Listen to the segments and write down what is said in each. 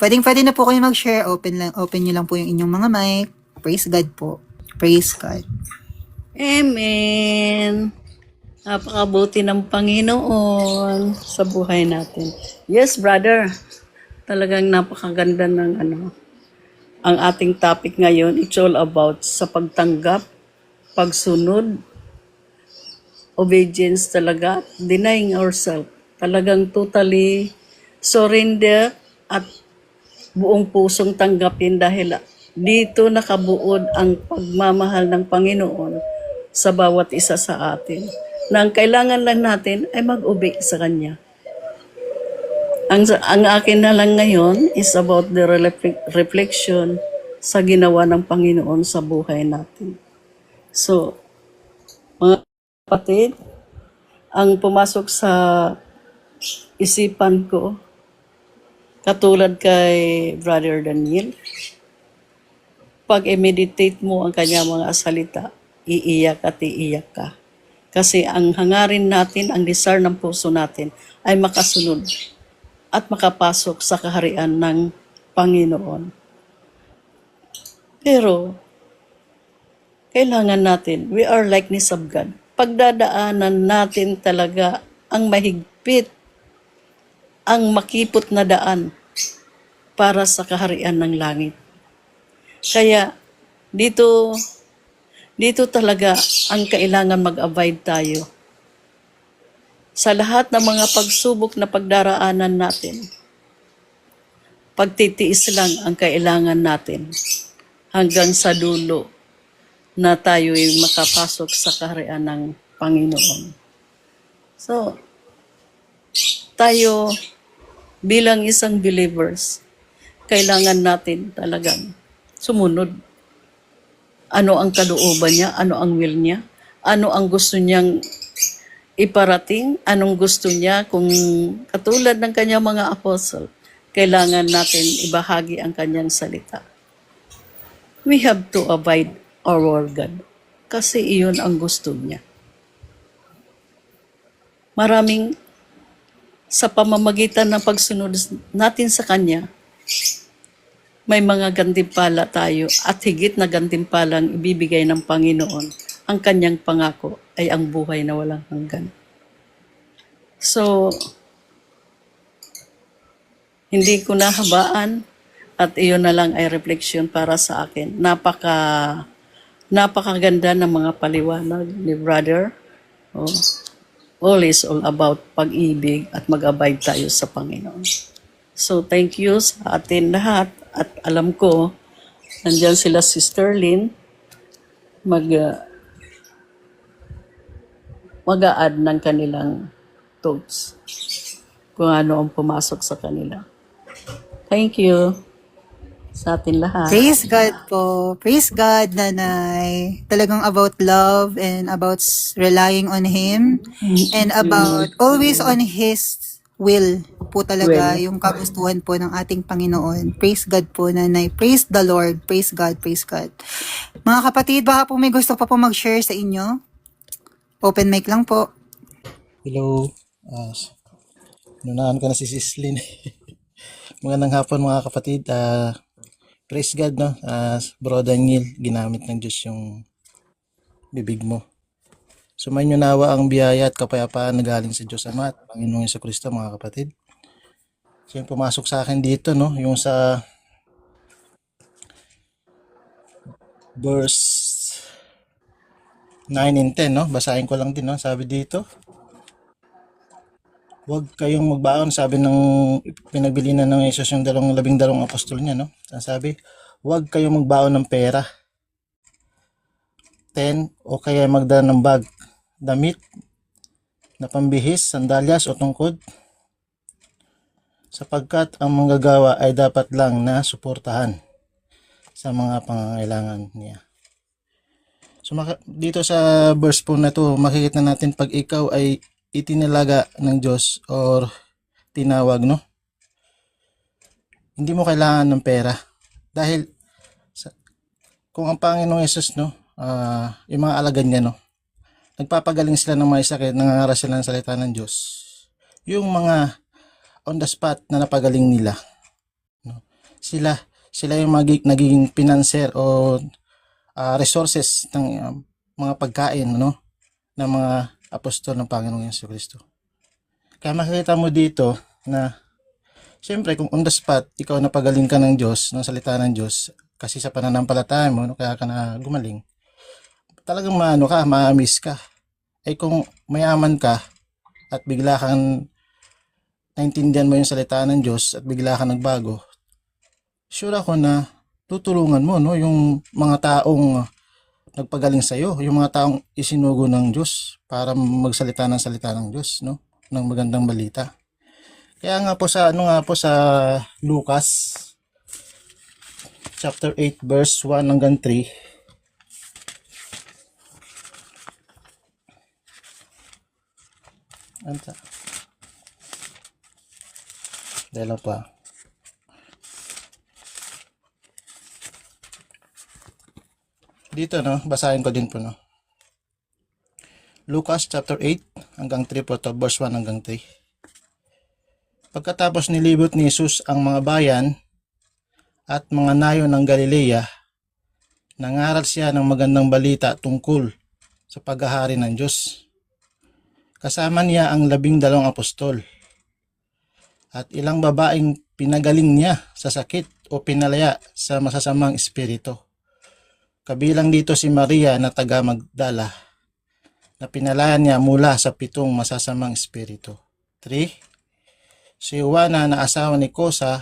Pwede na po kayo mag-share. Open nyo lang po yung inyong mga mic. Praise God po. Praise God. Amen. Napakabuti ng Panginoon sa buhay natin. Yes, brother. Talagang napakaganda ng ang ating topic ngayon. It's all about sa pagtanggap, pagsunod, obedience talaga, denying ourselves. Talagang totally surrender at buong pusong tanggapin dahil dito nakabuod ang pagmamahal ng Panginoon sa bawat isa sa atin. Na ang kailangan lang natin ay mag-obey sa Kanya. Ang akin na lang ngayon is about the reflection sa ginawa ng Panginoon sa buhay natin. So, mga kapatid, ang pumasok sa isipan ko, katulad kay Brother Daniel, pag i-meditate mo ang kanyang mga salita, iiyak at iiyak ka. Kasi ang hangarin natin, ang desire ng puso natin ay makasunod at makapasok sa kaharian ng Panginoon. Pero, kailangan natin, we are likeness of God. Pagdadaanan natin talaga ang mahigpit, ang makipot na daan para sa kaharian ng langit. Kaya, dito talaga ang kailangan mag-abide tayo. Sa lahat ng mga pagsubok na pagdaraanan natin, pagtitiis lang ang kailangan natin hanggang sa dulo na tayo ay makapasok sa kaharian ng Panginoon. So, tayo bilang isang believers, kailangan natin talagang sumunod. Ano ang kalooban niya? Ano ang will niya? Ano ang gusto niyang iparating? Anong gusto niya? Kung katulad ng kanyang mga apostle, kailangan natin ibahagi ang kanyang salita. We have to abide our God. Kasi iyon ang gusto niya. Maraming sa pamamagitan ng pagsunod natin sa Kanya, may mga gantimpala tayo at higit na gantimpalang ibibigay ng Panginoon. Ang Kanyang pangako ay ang buhay na walang hanggan. So, hindi ko nahabaan at iyon na lang ay reflection para sa akin. Napakaganda ng mga paliwanag ni Brother. Oh, all is all about pag-ibig at mag-abide tayo sa Panginoon. So, thank you sa atin lahat. At alam ko, nandyan sila Sister Lynn, mag-a-add ng kanilang thoughts kung ano ang pumasok sa kanila. Thank you sa atin lahat. Praise God po. Praise God, Nanay. Talagang about love and about relying on Him and about always on His will po talaga, yung kagustuhan po ng ating Panginoon. Praise God po, Nanay. Praise the Lord. Praise God. Praise God. Mga kapatid, baka po may gusto pa po mag-share sa inyo. Open mic lang po. Hello. Nunahan ko na si Sislin. Magandang hapon mga kapatid. Praise God, no? Bro Daniel, ginamit ng Diyos yung bibig mo. Sumainyo nawa ang biyaya at kapayapaan na galing sa Diyos Ama at Panginoong Jesucristo, mga kapatid. So yung pumasok sa akin dito, no? Yung sa verse 9 and 10, no? Basahin ko lang din, no? Sabi dito, huwag kayong magbaon, sabi ng pinagbilinan ng Jesus yung 12 apostol niya, no? Sabi, huwag kayong magbaon ng pera, 10, o kaya magdala ng bag, damit, na pambihis, sandalyas o tungkod, sapagkat ang manggagawa ay dapat lang na suportahan sa mga pangangailangan niya. So dito sa verse po na to, makikita natin pag ikaw ay itinalaga ng Diyos or tinawag, no? Hindi mo kailangan ng pera. Dahil kung ang Panginoong Yesus, no, yung mga alagad niya, no, nagpapagaling sila ng mga sakit, nangangaral sila ng salita ng Diyos. Yung mga on the spot na napagaling nila, no, Sila yung nagiging pinanser o resources ng mga pagkain, no, ng mga apostol ng Panginoong Jesucristo. Kaya makikita mo dito na siyempre kung on the spot ikaw napagaling ka ng Diyos, ng salita ng Diyos, kasi sa pananampalataya mo, no, kaya ka na gumaling, talagang ma-miss ka. Ay kung mayaman ka at bigla kang naintindihan mo yung salita ng Diyos at bigla kang nagbago, sure ako na tutulungan mo, no, yung mga taong nagpagaling sa iyo, yung mga taong isinugo ng Diyos para magsalita ng salita ng Diyos, no, ng magandang balita. Kaya nga po sa Lucas chapter 8 verse 1 hanggang 3. Anta. Dahil pa. Dito, no, basahin ko din po, no. Lucas chapter 8 hanggang 3 po to, verse 1 hanggang 3. Pagkatapos nilibot ni Jesus ang mga bayan at mga nayon ng Galilea, nangaral siya ng magandang balita tungkol sa paghahari ng Diyos. Kasama niya ang 12 apostol at ilang babaeng pinagaling niya sa sakit o pinalaya sa masasamang espiritu. Kabilang dito si Maria na taga Magdala na pinalaya niya mula sa 7 masasamang espiritu. 3. Si Juana na asawa ni Kosa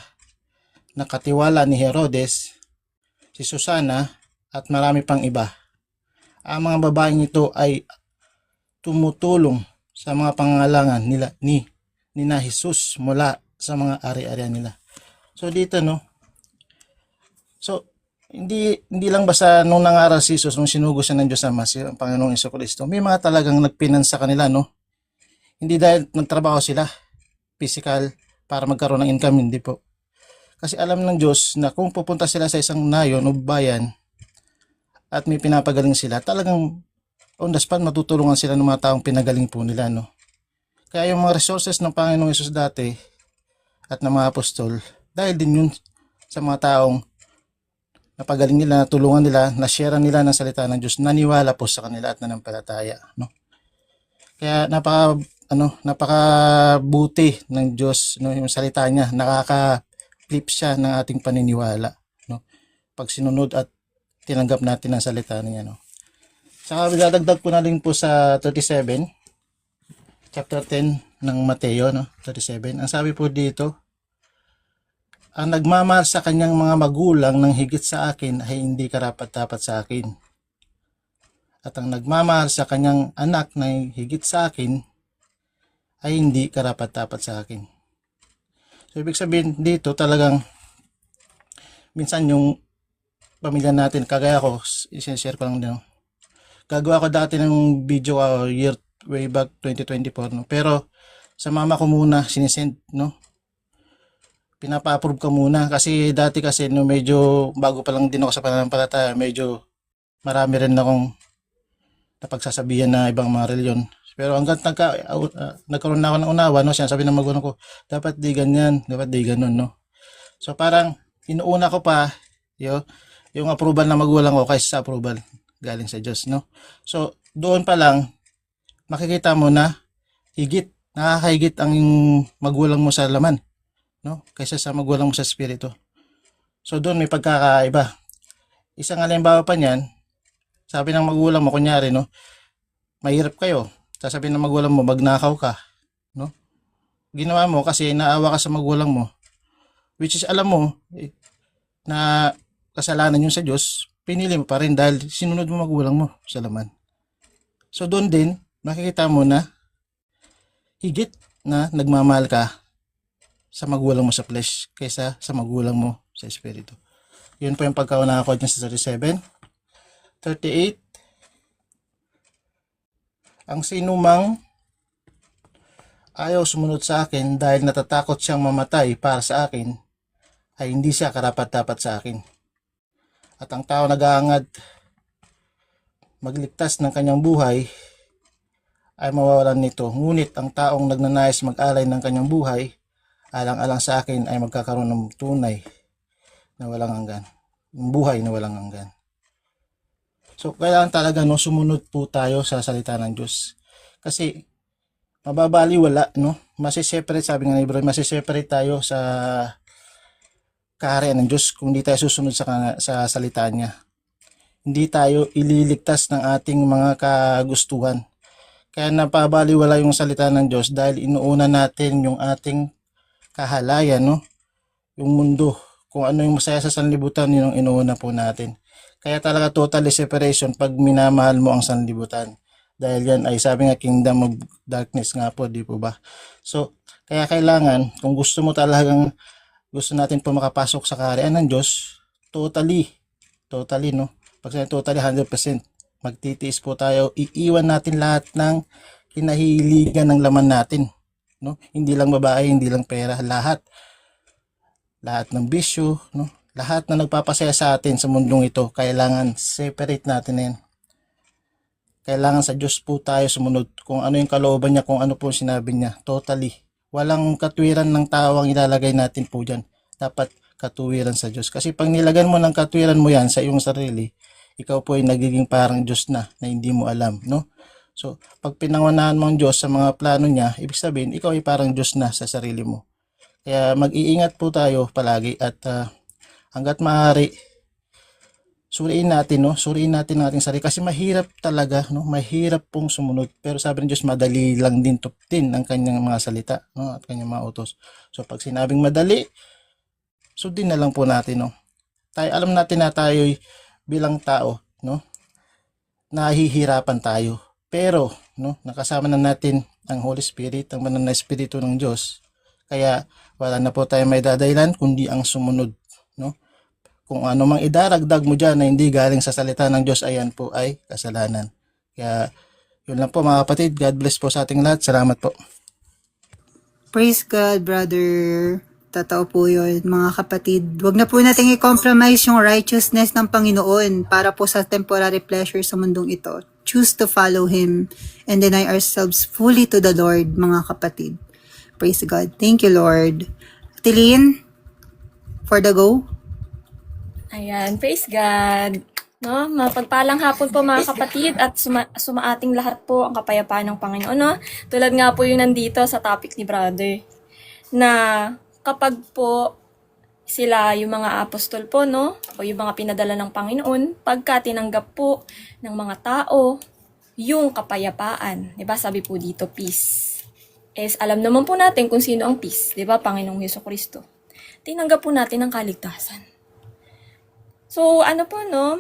na katiwala ni Herodes, si Susana at marami pang iba. Ang mga babaeng ito ay tumutulong sa mga pangangailangan ni Jesus mula sa mga ari-arian nila. So dito, no. So hindi lang basta nung nangaral si Jesus, nung sinugo siya ng Diyos Ama, si Panginoong Jesucristo, may mga talagang nagpinan sa kanila, no. Hindi dahil nagtrabaho sila physical para magkaroon ng income, hindi po. Kasi alam ng Diyos na kung pupunta sila sa isang nayon o bayan at may pinapagaling sila, talagang on the spot matutulungan sila ng mga taong pinagaling po nila, no. Kaya yung mga resources ng Panginoong Hesus dati at ng mga apostol, dahil din yun sa mga taong napagaling nila, natulungan nila, na-share nila ng salita ng Diyos, naniwala po sa kanila at nanampalataya, no. Kaya napakabuti ng Diyos, no, yung salita niya, nakaka-flip siya ng ating paniniwala, no, pag sinunod at tinanggap natin ang salita niya, no. Saka dadagdag ko na rin po sa 37, chapter 10 ng Mateo, no, 37. Ang sabi po dito, ang nagmamahal sa kanyang mga magulang ng higit sa akin ay hindi karapat-dapat sa akin. At ang nagmamahal sa kanyang anak na higit sa akin ay hindi karapat-dapat sa akin. So ibig sabihin dito talagang minsan yung pamilya natin, kagaya ko, i-share ko lang din, no? Gagawa ko dati ng video year way back 2024, no? Pero sa mama ko muna sinisend, no? Pinapa-approve ko muna kasi dati kasi no, medyo bago pa lang din ako sa pananampalataya, medyo marami rin akong napagsasabihan na ibang mga reliyon. Pero hanggang nagkaroon na ako ng unawa, no? Sabi ng magulang ko, dapat di ganyan, dapat di ganun, no? So parang inuuna ko pa yung approval ng magulang ko kaysa sa approval galing sa Diyos, no? So doon pa lang makikita mo na nakakahigit ang magulang mo sa laman, no, kaysa sa magulang mo sa espiritu. So doon may pagkakaiba. Isang halimbawa pa niyan, sabi ng magulang mo, kunyari, no, mahirap kayo, sasabihin ng magulang mo, magnakaw ka, no? Ginawa mo kasi naawa ka sa magulang mo, which is alam mo na kasalanan yun sa Diyos, pinili mo pa rin dahil sinunod mo magulang mo sa laman. So doon din makikita mo na higit na nagmamahal ka sa magulang mo sa flesh kaysa sa magulang mo sa espiritu. Yun po yung pagkauna ko dyan sa 37. 38. Ang sinumang ayaw sumunod sa akin dahil natatakot siyang mamatay para sa akin, ay hindi siya karapat-dapat sa akin. At ang tao nag-aangad magligtas ng kanyang buhay ay mawawalan nito. Ngunit ang taong nagnanais mag-alay ng kanyang buhay alang-alang sa akin ay magkakaroon ng tunay na walang hanggan. Yung buhay na walang hanggan. So, kailangan talaga no, sumunod po tayo sa salita ng Diyos. Kasi, mababaliwala, no? Masiseparate, sabi nga ni Bro, masiseparate tayo sa kaharian ng Diyos kung hindi tayo susunod sa salita niya. Hindi tayo ililigtas ng ating mga kagustuhan. Kaya napabaliwala yung salita ng Diyos dahil inuuna natin yung ating kahalayan, no? Yung mundo, kung ano yung masaya sa sanlibutan, yun ang inuuna po natin. Kaya talaga totally separation pag minamahal mo ang sanlibutan. Dahil yan ay sabi nga kingdom of darkness nga po, di po ba? So, kaya kailangan, kung gusto mo talagang, gusto natin po makapasok sa kaharian ng Diyos, totally, no? Pag sabi totally 100%, magtitiis po tayo, iiwan natin lahat ng kinahiligan ng laman natin. No? Hindi lang babae, hindi lang pera, lahat ng bisyo, no? Lahat na nagpapasaya sa atin sa mundong ito, kailangan separate natin na yan. Kailangan sa Diyos po tayo sumunod kung ano yung kalooban niya, kung ano po sinabi niya, totally. Walang katwiran ng tao ang ilalagay natin po dyan. Dapat katuwiran sa Diyos. Kasi pag nilagan mo ng katwiran mo yan sa iyong sarili, ikaw po ay nagiging parang Diyos na hindi mo alam, no? So, pag pinangunahan mo ang Diyos sa mga plano niya, ibig sabihin, ikaw ay parang Diyos na sa sarili mo. Kaya mag-iingat po tayo palagi at hanggat maaari, suriin natin, no? Suriin natin ang ating sarili kasi mahirap talaga, no? Mahirap pong sumunod. Pero sabi ng Diyos, madali lang din tuptin ang kanyang mga salita, no? At kanyang mga utos. So pag sinabing madali, sundin na lang po natin, no? Alam natin na tayo bilang tao, no? Nahihirapan tayo. Pero, no, nakasama na natin ang Holy Spirit, ang banal na Espiritu ng Diyos. Kaya wala na po tayo may dadailan kundi ang sumunod, no? Kung ano mang idaragdag mo dyan na hindi galing sa salita ng Diyos, ayan po ay kasalanan. Kaya, yun lang po mga kapatid. God bless po sa ating lahat. Salamat po. Praise God, brother. Totoo po yun, mga kapatid. Huwag na po natin i-compromise yung righteousness ng Panginoon para po sa temporary pleasure sa mundong ito. Choose to follow Him and deny ourselves fully to the Lord, mga kapatid. Praise God. Thank you, Lord. Tilin, for the go. Ayan, praise God. No, mapagpalang hapon po mga kapatid at sumaating lahat po ang kapayapaan ng Panginoon. No? Tulad nga po yung nandito sa topic ni brother na kapag po sila yung mga apostol po, no? O yung mga pinadala ng Panginoon, pagka tinanggap po ng mga tao yung kapayapaan. Diba? Sabi po dito, peace. Alam naman po natin kung sino ang peace. Diba? Panginoong Hesukristo. Tinanggap po natin ang kaligtasan. So, ano po, no?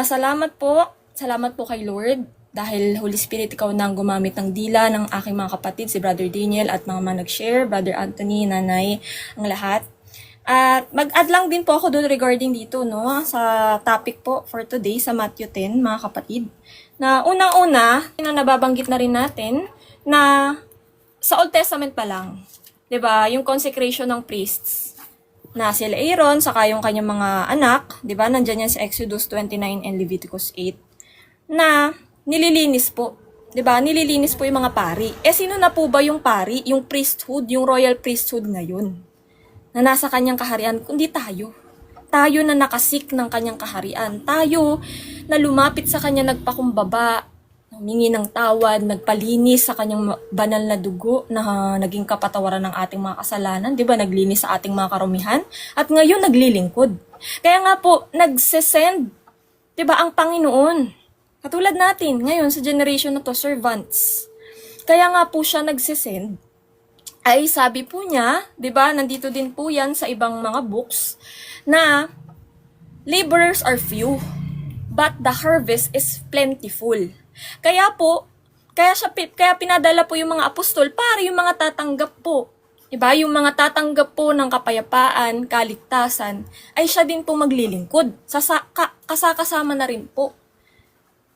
Salamat po kay Lord dahil Holy Spirit, ikaw na ang gumamit ng dila ng aking mga kapatid, si Brother Daniel at mga nag-share, Brother Anthony, Nanay, ang lahat. At mag-add lang din po ako doon regarding dito, no? Sa topic po for today, sa Matthew 10, mga kapatid. Na unang-una, nababanggit na rin natin na sa Old Testament pa lang, 'di ba? Yung consecration ng priests na sila Aaron, saka yung kanyang mga anak, 'di ba? Nandiyan yan sa Exodus 29 and Leviticus 8 na nililinis po, 'di ba? Nililinis po yung mga pari. Sino na po ba yung pari, yung priesthood, yung royal priesthood ngayon? Na nasa kanyang kaharian, kundi tayo. Tayo na nakasik ng kanyang kaharian. Tayo na lumapit sa kanya, nagpakumbaba, humingi ng tawad, nagpalinis sa kanyang banal na dugo na naging kapatawaran ng ating mga kasalanan, 'di ba? Naglinis sa ating mga karumihan at ngayon naglilingkod. Kaya nga po nagsesend, 'di ba, ang Panginoon. Katulad natin ngayon sa generation na to, servants. Kaya nga po siya nagsesend. Ay sabi po niya, 'di ba? Nandito din po 'yan sa ibang mga books na laborers are few, but the harvest is plentiful. Kaya pinadala po yung mga apostol para yung mga tatanggap po. Diba? Yung mga tatanggap po ng kapayapaan, kaligtasan, ay siya din po maglilingkod. Kasakasama na rin po.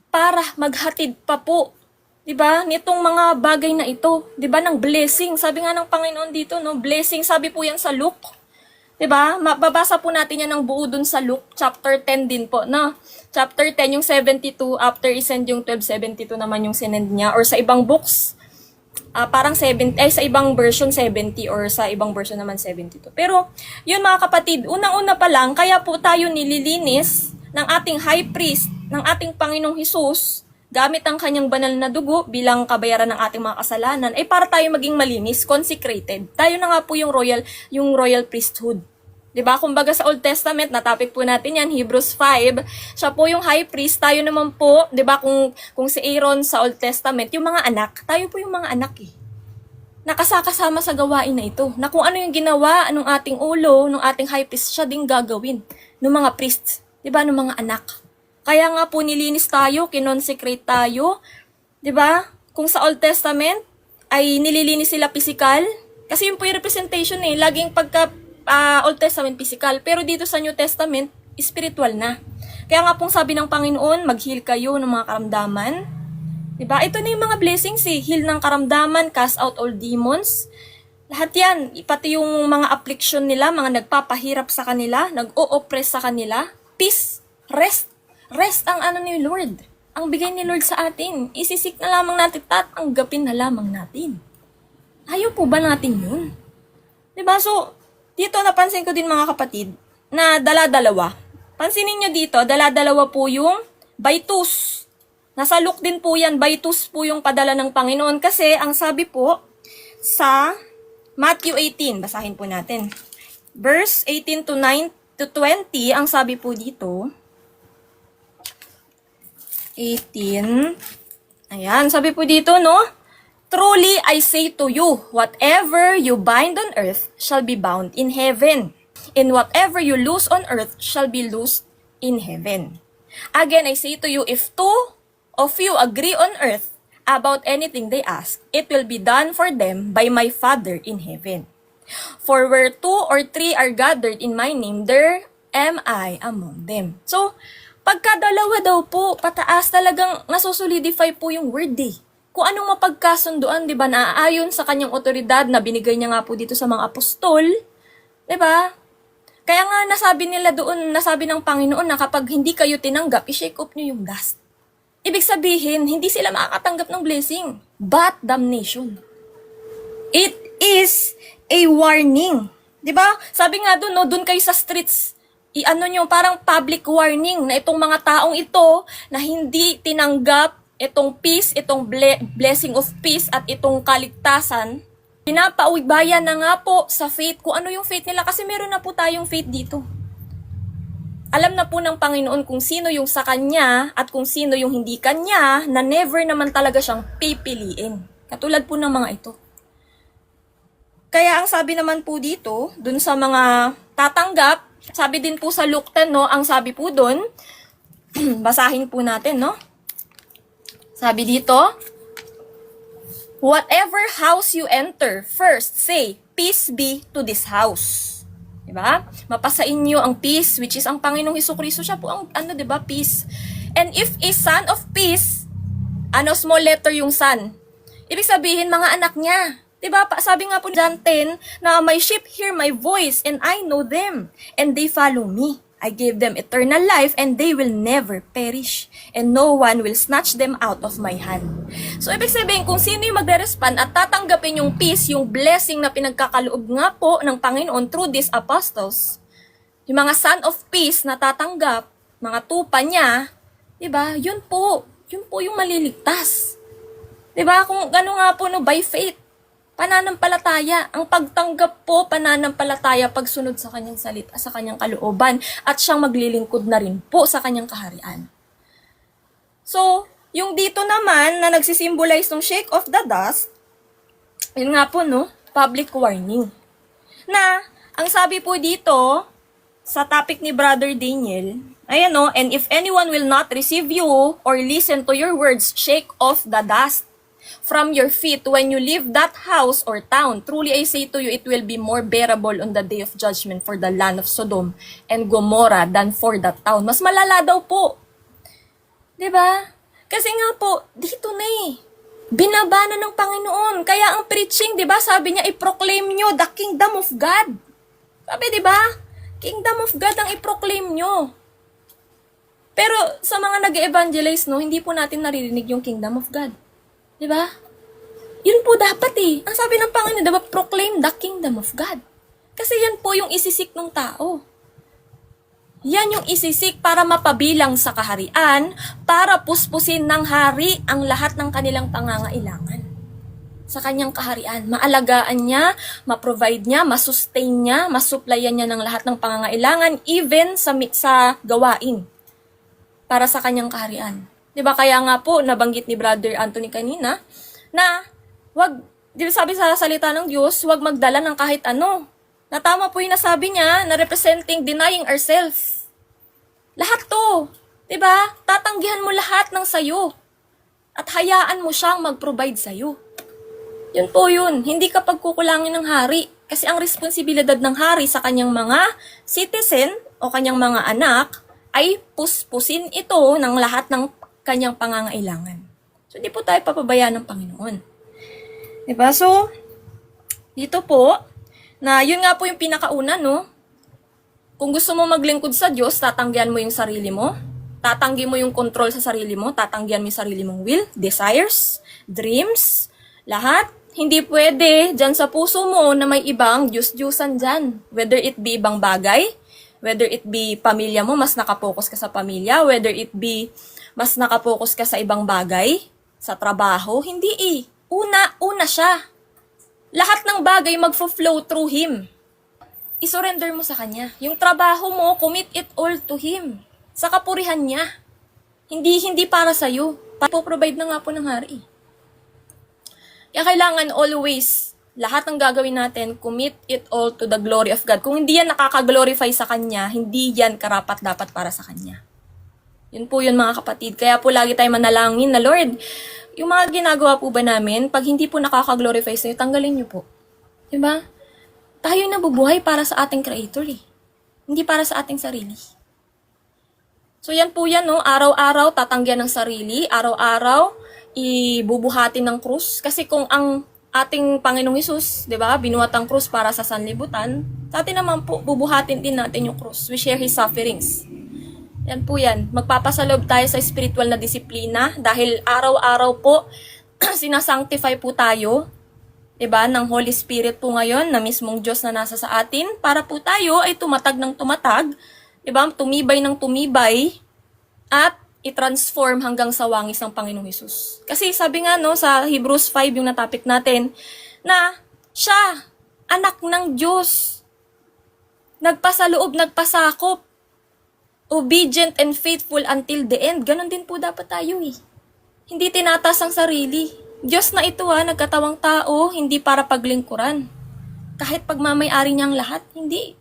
Para maghatid pa po. Diba? Nitong mga bagay na ito. Diba? Ng blessing. Sabi nga ng Panginoon dito, no? Blessing. Sabi po yan sa Luke. Diba? Mababasa po natin yan ng buo dun sa Luke, chapter 10 din po, no? Chapter 10, yung 72, after isend yung 1272 naman yung sinend niya, or sa ibang books, parang 70, sa ibang version 70 or sa ibang version naman 72. Pero, yun mga kapatid, unang-una pa lang, kaya po tayo nililinis ng ating high priest, ng ating Panginoong Hesus, gamit ang kanyang banal na dugo bilang kabayaran ng ating mga kasalanan, ay para tayo maging malinis, consecrated. Tayo na nga po yung royal priesthood. 'Di ba? Kumbaga sa Old Testament, na topic po natin yan, Hebrews 5, siya po yung high priest, tayo naman po, 'di ba, kung si Aaron sa Old Testament, yung mga anak, tayo po yung mga anak eh. Nakasakasama sa gawain na ito. Na kung ano yung ginawa ng ating ulo, ng ating high priest, siya din gagawin ng mga priests, 'di ba, ng mga anak. Kaya nga po nilinis tayo, kinonsecrate tayo, 'di ba? Kung sa Old Testament ay nililinis sila physical, kasi yun po yung representation eh, laging pagka Old Testament physical, pero dito sa New Testament spiritual na. Kaya nga pong sabi ng Panginoon, mag-heal kayo ng mga karamdaman. 'Di ba? Ito na yung mga blessings eh, heal ng karamdaman, cast out all demons. Lahat yan, pati yung mga affliction nila, mga nagpapahirap sa kanila, nag-o-oppress sa kanila, peace, rest. Rest ang ano ni Lord. Ang bigay ni Lord sa atin. Isisik na lamang natin, tatanggapin na lamang natin. Ayaw po ba natin yun? Diba? So, dito napansin ko din mga kapatid, na dala-dalawa. Pansinin nyo dito, dala-dalawa po yung baitus. Nasa Luke din po yan, baitus po yung padala ng Panginoon. Kasi, ang sabi po, sa Matthew 18, basahin po natin. Verse 18 to 20, ang sabi po dito, 18. Ayan, sabi po dito, no? Truly I say to you, whatever you bind on earth shall be bound in heaven, and whatever you loose on earth shall be loosed in heaven. Again, I say to you, if two of you agree on earth about anything they ask, it will be done for them by my Father in heaven. For where 2 or 3 are gathered in my name, there am I among them. So, pagkadalawa daw po, pataas talagang nasusolidify po yung word eh. Kung anong mapagkasunduan, di ba, naaayon sa kanyang otoridad na binigay niya nga po dito sa mga apostol, di ba? Kaya nga nasabi nila doon, nasabi ng Panginoon na kapag hindi kayo tinanggap, i-shake off nyo yung dust. Ibig sabihin, hindi sila makakatanggap ng blessing, but damnation. It is a warning. Di ba? Sabi nga doon, no, doon kayo sa streets, i-ano nyo, parang public warning na itong mga taong ito na hindi tinanggap itong peace, itong blessing of peace at itong kaligtasan, pinapaubayan na nga po sa faith. Kung ano yung faith nila, kasi meron na po tayong faith dito. Alam na po ng Panginoon kung sino yung sa Kanya at kung sino yung hindi Kanya, na never naman talaga siyang pipiliin. Katulad po ng mga ito. Kaya ang sabi naman po dito, dun sa mga tatanggap, sabi din po sa Luke 10, no, ang sabi po dun, basahin po natin, no? Sabi dito, whatever house you enter, first say, peace be to this house. Diba? Mapasain niyo ang peace, which is ang Panginoong Hesukristo. Siya po ang, diba, peace. And if a son of peace, small letter yung son, ibig sabihin, mga anak niya. Diba? Sabi nga po John 10, na my sheep hear my voice, and I know them, and they follow me. I gave them eternal life, and they will never perish, and no one will snatch them out of my hand. So, ibig sabihin, kung sino yung magre-respond at tatanggapin yung peace, yung blessing na pinagkakaloob nga po ng Panginoon through these apostles, yung mga son of peace na tatanggap, mga tupa niya, diba? Yun po yung maliligtas. Diba? Kung ano nga po, no, by faith, pananampalataya. Ang pagtanggap po, pananampalataya, pagsunod sa kanyang salita, sa kanyang kalooban, at siyang maglilingkod na rin po sa kanyang kaharian. So, yung dito naman, na nagsisimbolize ng shake off the dust, yun nga po, no, public warning. Na, ang sabi po dito, sa topic ni Brother Daniel, ayan no, and if anyone will not receive you or listen to your words, shake off the dust from your feet when you leave that house or town. Truly I say to you, it will be more bearable on the day of judgment for the land of Sodom and Gomorrah than for that town. Mas malala daw po. 'Di ba? Kasi nga po, dito na binabana ng Panginoon. Kaya ang preaching, 'di ba? Sabi niya, i-proclaim nyo the kingdom of God. Sabi, 'di ba? Kingdom of God ang i-proclaim nyo. Pero sa mga nag-evangelize, no, hindi po natin naririnig yung kingdom of God. Diba? Yun po dapat eh. Ang sabi ng Panginoon, diba, proclaim the kingdom of God. Kasi yan po yung isisik ng tao. Yan yung isisik para mapabilang sa kaharian, para puspusin ng hari ang lahat ng kanilang pangangailangan sa kanyang kaharian. Maalagaan niya, ma-provide niya, masustain niya, masupplyan niya ng lahat ng pangangailangan, even sa gawain para sa kanyang kaharian. Diba kaya nga po, nabanggit ni Brother Anthony kanina, na di ba sabi sa salita ng Diyos, wag magdala ng kahit ano. Natama po yung nasabi niya na representing denying ourselves. Lahat to. Diba? Tatanggihan mo lahat ng sayo. At hayaan mo siyang mag-provide sayo. Yun po yun. Hindi ka pagkukulangin ng hari. Kasi ang responsibilidad ng hari sa kanyang mga citizen o kanyang mga anak ay puspusin ito ng lahat ng kanyang pangangailangan. So, di po tayo papabayaan ng Panginoon. Diba? So, dito po, na yun nga po yung pinakauna, no? Kung gusto mo maglingkod sa Diyos, tatanggihan mo yung sarili mo. Tatanggi mo yung control sa sarili mo. Tatanggihan mo yung sarili mong will, desires, dreams, lahat. Hindi pwede dyan sa puso mo na may ibang Diyos-Diyosan dyan. Whether it be ibang bagay, whether it be pamilya mo, mas nakapokus ka sa pamilya, whether it be mas nakapokus ka sa ibang bagay, sa trabaho, hindi eh. Una siya. Lahat ng bagay magfo-flow through Him. I-surrender mo sa Kanya. Yung trabaho mo, commit it all to Him. Sa kapurihan niya. Hindi para sa'yo. Provide na nga po ng hari. Kaya kailangan always, lahat ng gagawin natin, commit it all to the glory of God. Kung hindi yan nakaka-glorify sa Kanya, hindi yan karapat-dapat para sa Kanya. Yun po yun mga kapatid. Kaya po lagi tayo manalangin na, Lord, yung mga ginagawa po ba namin, pag hindi po nakaka-glorify sa'yo, tanggalin niyo po. Diba? Tayo nabubuhay para sa ating Creator eh. Hindi para sa ating sarili. So yan po yan, no? Araw-araw tatanggihan ng sarili, araw-araw ibubuhatin ng krus. Kasi kung ang ating Panginoong Hesus, di ba, binuhat ang krus para sa sanlibutan, sa atin naman po, bubuhatin din natin yung krus. We share His sufferings. Yan po yan. Magpapasalob tayo sa spiritual na disiplina dahil araw-araw po sinasanctify po tayo, diba, ng Holy Spirit po ngayon na mismong Diyos na nasa sa atin para po tayo ay tumatag ng tumatag, diba, tumibay ng tumibay at i-transform hanggang sa wangis ng Panginoong Hesus. Kasi sabi nga no sa Hebrews 5 yung natapik natin na siya, anak ng Diyos, nagpasaloob, nagpasakop, obedient and faithful until the end. Ganon din po dapat tayo eh. Hindi tinatas ang sarili. Diyos na ito nagkatawang tao, hindi para paglingkuran. Kahit pagmamay-ari niya ang lahat, hindi.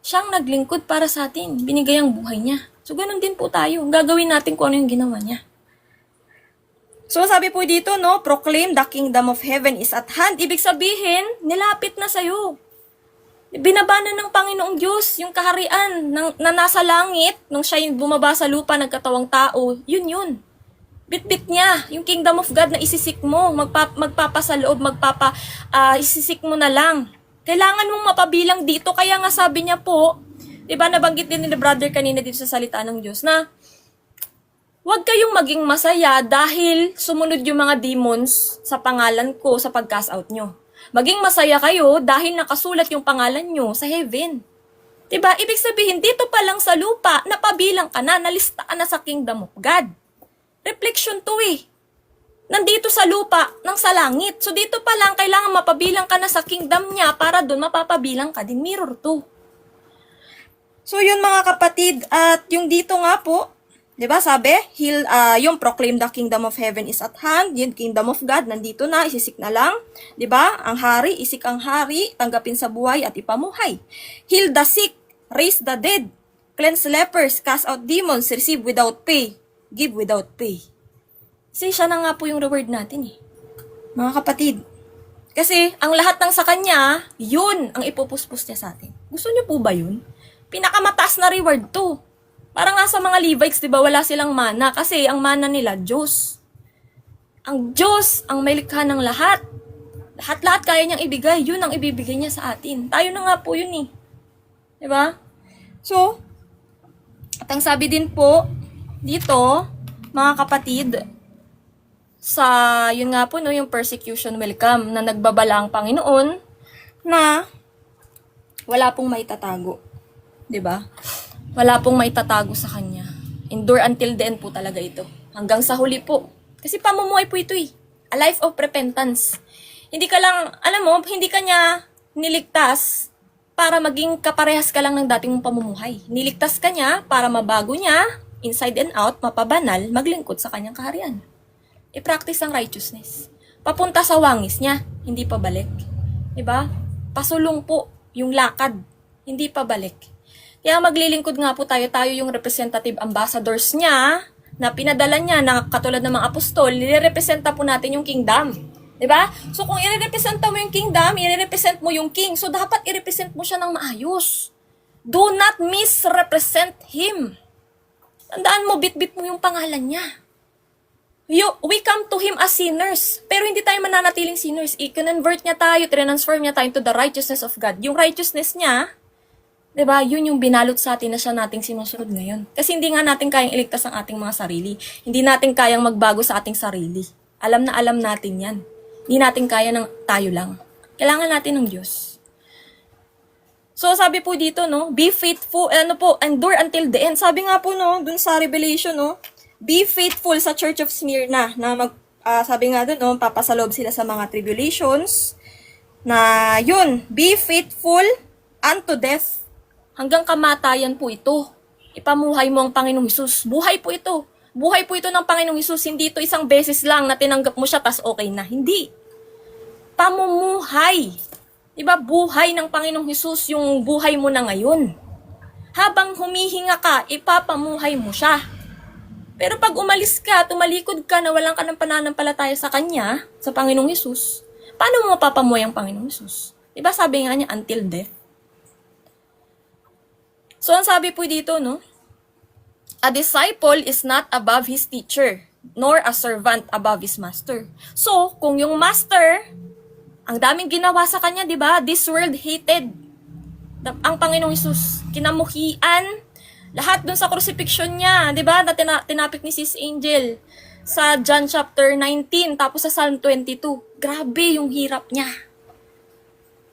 Siyang naglingkod para sa atin. Binigay ang buhay niya. So ganon din po tayo. Gagawin natin kung ano yung ginawa niya. So sabi po dito, no, proclaim the kingdom of heaven is at hand. Ibig sabihin, nilapit na sa'yo. Binabana ng Panginoong Diyos yung kaharian na nasa langit, nung siya yung bumaba sa lupa, nagkatawang tao, yun. Bit-bit niya, yung kingdom of God na isisik mo, magpapasaloob, isisik mo na lang. Kailangan mong mapabilang dito, kaya nga sabi niya po, diba nabanggit din ni brother kanina dito sa salita ng Diyos, na huwag kayong maging masaya dahil sumunod yung mga demons sa pangalan ko sa pag-cast out nyo. Maging masaya kayo dahil nakasulat yung pangalan nyo sa heaven. Diba? Ibig sabihin, dito pa lang sa lupa, napabilang ka na, nalista ka na sa kingdom of God. Reflection to eh. Nandito sa lupa, nang sa langit. So dito pa lang, kailangan mapabilang ka na sa kingdom niya para doon mapapabilang ka din. Mirror to. So yun mga kapatid, at yung dito nga po, diba sabi, yung proclaim the kingdom of heaven is at hand, yung kingdom of God, nandito na, isisik na lang. Diba? Ang hari, isik ang hari, tanggapin sa buhay at ipamuhay. Heal the sick, raise the dead, cleanse lepers, cast out demons, receive without pay, give without pay. Kasi siya na nga po yung reward natin eh. Mga kapatid. Kasi ang lahat ng sa kanya, yun ang ipupuspos niya sa atin. Gusto niyo po ba yun? Pinakamataas na reward to. Para nga sa mga Levites, di ba, wala silang mana. Kasi ang mana nila, Diyos. Ang Diyos, ang may likha ng lahat. Lahat-lahat kaya niyang ibigay. Yun ang ibibigay niya sa atin. Tayo na nga po yun eh. Di ba? So, at ang sabi din po, dito, mga kapatid, yun nga po, no, yung persecution will come, na nagbabala ang Panginoon na wala pong maitatago. 'Di ba? Wala pong maitatago sa kanya. Endure until the end po talaga ito. Hanggang sa huli po. Kasi pamumuhay po ito eh. A life of repentance. Hindi ka lang, alam mo, hindi ka niya niligtas para maging kaparehas ka lang ng dating mong pamumuhay. Niligtas ka niya para mabago niya, inside and out, mapabanal, maglingkod sa kanyang kaharian. I-practice ang righteousness. Papunta sa wangis niya, hindi pabalik. Diba? Pasulong po yung lakad, hindi pabalik. Kaya maglilingkod nga po tayo yung representative ambassadors niya, na pinadala niya na katulad ng mga apostol, nire-representa po natin yung kingdom. Diba? So kung i-representa mo yung kingdom, i-represent mo yung king. So dapat i-represent mo siya ng maayos. Do not misrepresent him. Tandaan mo, bit-bit mo yung pangalan niya. We come to him as sinners. Pero hindi tayo mananatiling sinners. I-convert niya tayo, transform niya tayo into the righteousness of God. Yung righteousness niya, diba, yun yung binalot sa atin na siya nating sinusunod ngayon. Kasi hindi nga natin kayang iligtas ang ating mga sarili. Hindi natin kayang magbago sa ating sarili. Alam na alam natin yan. Hindi natin kaya ng tayo lang. Kailangan natin ng Diyos. So, sabi po dito, no, be faithful, endure until the end. Sabi nga po, no, dun sa Revelation, no, be faithful sa Church of Smyrna, na sabi nga dun, no, papasalob sila sa mga tribulations, na yun, be faithful unto death. Hanggang kamatayan po ito. Ipamuhay mo ang Panginoong Hesus. Buhay po ito. Buhay po ito ng Panginoong Hesus. Hindi ito isang beses lang na tinanggap mo siya tas okay na. Hindi. Pamumuhay. Diba? Buhay ng Panginoong Hesus yung buhay mo na ngayon. Habang humihinga ka, ipapamuhay mo siya. Pero pag umalis ka, tumalikod ka na walang ka ng pananampalataya sa Kanya, sa Panginoong Hesus, paano mo mapapamuhay ang Panginoong Hesus? Diba sabi nga niya, until death? So, ang sabi po dito, no? A disciple is not above his teacher, nor a servant above his master. So, kung yung master, ang daming ginawa sa kanya, di ba? This world hated ang Panginoong Hesus. Kinamuhian, lahat dun sa crucifixion niya, di ba? Na tinapik ni Sis Angel sa John chapter 19, tapos sa Psalm 22. Grabe yung hirap niya.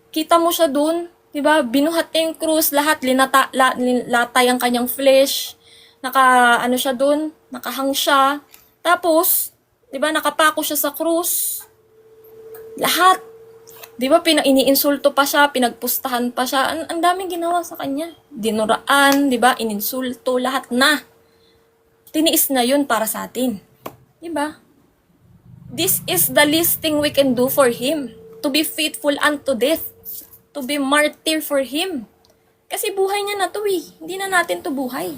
Kita mo siya dun, diba? Binuhat niya yung krus, lahat latay ang kanyang flesh. Siya dun, nakahang siya. Tapos, diba, nakapako siya sa krus. Lahat. Diba, iniinsulto pa siya, pinagpustahan pa siya. Ang daming ginawa sa kanya. Dinuraan, diba, ininsulto, lahat na. Tiniis na yun para sa atin. Diba? This is the least thing we can do for Him. To be faithful unto death. To be martyr for Him. Kasi buhay niya na to eh. Hindi na natin to buhay.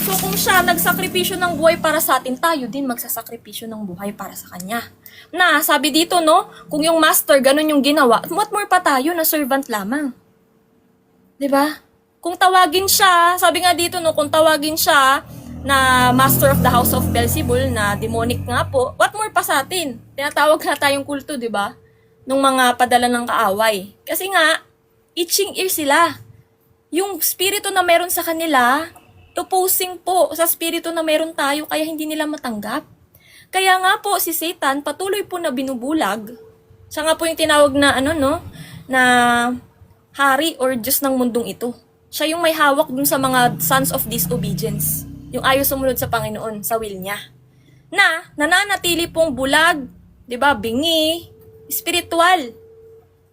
So kung siya nagsakripisyo ng buhay para sa atin, tayo din magsasakripisyo ng buhay para sa Kanya. Na, sabi dito, no, kung yung master, ganun yung ginawa, what more pa tayo na servant lamang? 'Di ba? Kung tawagin siya, sabi nga dito, no, kung tawagin siya na master of the house of Beelzebul, na demonic nga po, what more pa sa atin? Tinatawag na tayong kulto, 'di ba? Nung mga padala ng kaaway. Kasi nga, itching ear sila. Yung spirito na meron sa kanila, opposing po sa spirito na meron tayo, kaya hindi nila matanggap. Kaya nga po, si Satan, patuloy po na binubulag. Siya nga po yung tinawag na, na hari or Diyos ng mundong ito. Siya yung may hawak dun sa mga sons of disobedience. Yung ayaw sumunod sa Panginoon, sa will niya. Na, nananatili pong bulag, 'di ba, bingi, spiritual.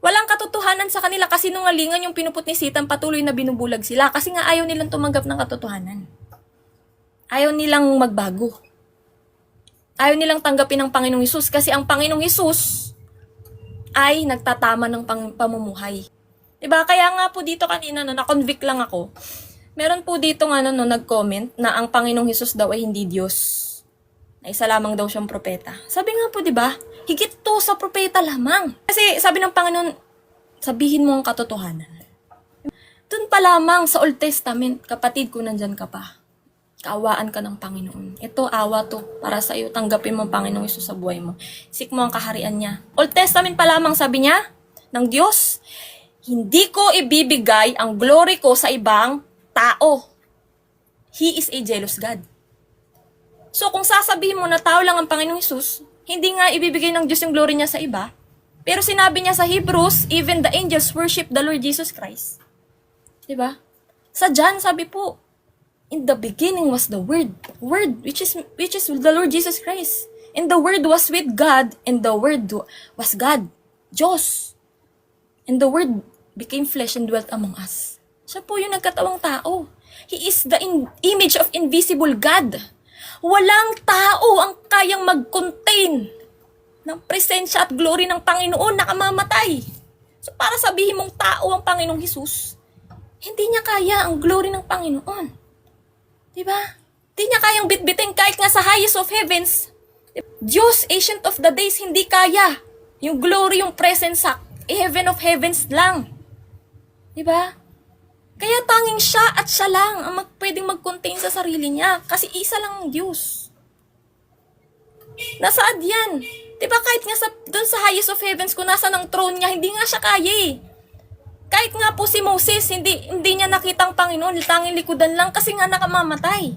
Walang katotohanan sa kanila kasi nungalingan yung pinuput ni Satan, patuloy na binubulag sila kasi nga ayaw nilang tumanggap ng katotohanan. Ayaw nilang magbago. Ayaw nilang tanggapin ang Panginoong Hesus kasi ang Panginoong Hesus ay nagtatama ng pamumuhay. Diba? Kaya nga po dito kanina, na-convict lang ako. Meron po dito nag-comment na ang Panginoong Hesus daw ay hindi Diyos. Na isa lamang daw siyang propeta. Sabi nga po, diba? Higit to sa propeta lamang. Kasi sabi ng Panginoon, sabihin mo ang katotohanan. Doon pa lamang sa Old Testament, kapatid ko, nandyan ka pa. Kaawaan ka ng Panginoon. Ito, awa to para sa iyo. Tanggapin mo ang Panginoong Hesus sa buhay mo. Seek mo ang kaharian niya. Old Testament pa lamang, sabi niya, ng Diyos, hindi ko ibibigay ang glory ko sa ibang tao. He is a jealous God. So kung sasabihin mo na tao lang ang Panginoong Hesus, hindi nga ibibigay ng Diyos yung glory niya sa iba. Pero sinabi niya sa Hebrews, even the angels worship the Lord Jesus Christ. Diba? Sa John, sabi po, in the beginning was the Word, which is the Lord Jesus Christ. And the Word was with God, and the Word was God, Diyos. And the Word became flesh and dwelt among us. Siya po yung nagkatawang tao. He is the image of invisible God. Walang tao ang kayang mag-contain ng presensya at glory ng Panginoon na kamamatay. So para sabihin mong tao ang Panginoong Hesus, hindi niya kaya ang glory ng Panginoon. Diba? Hindi niya kayang bitbitin kahit nga sa highest of heavens. Diyos, Ancient of the Days, hindi kaya. Yung glory, yung presence sa heaven of heavens lang. Diba? Kaya tanging siya at siya lang ang pwedeng mag-contain sa sarili niya. Kasi isa lang ang Diyos. Nasaan yan? Diba kahit nga doon sa highest of heavens, kung nasa ng throne niya, hindi nga siya kaya eh. Kahit nga po si Moses, hindi niya nakitang Panginoon, tanging likodan lang kasi nga nakamamatay.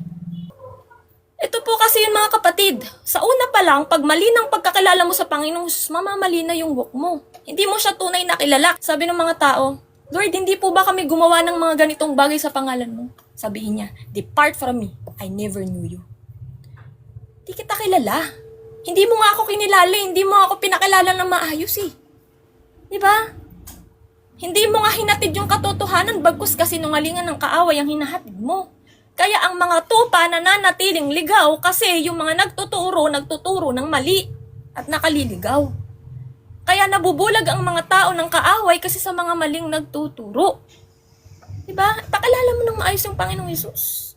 Ito po kasi yun mga kapatid. Sa una pa lang, pag mali ng pagkakilala mo sa Panginoon, mamamali na yung walk mo. Hindi mo siya tunay na kilala. Sabi ng mga tao, Lord, hindi po ba kami gumawa ng mga ganitong bagay sa pangalan mo? Sabihin niya, depart from me, I never knew you. Di kita kilala. Hindi mo nga ako kinilala, hindi mo ako pinakilala ng maayos eh. Diba? Hindi mo nga hinatid yung katotohanan, bagkus kasi nungalingan ng kaaway ang hinahatid mo. Kaya ang mga tupa nananatiling ligaw kasi yung mga nagtuturo ng mali at nakaliligaw. Kaya nabubulag ang mga tao ng kaaway kasi sa mga maling nagtuturo. Diba? Pakilala mo ng maayos yung Panginoong Hesus.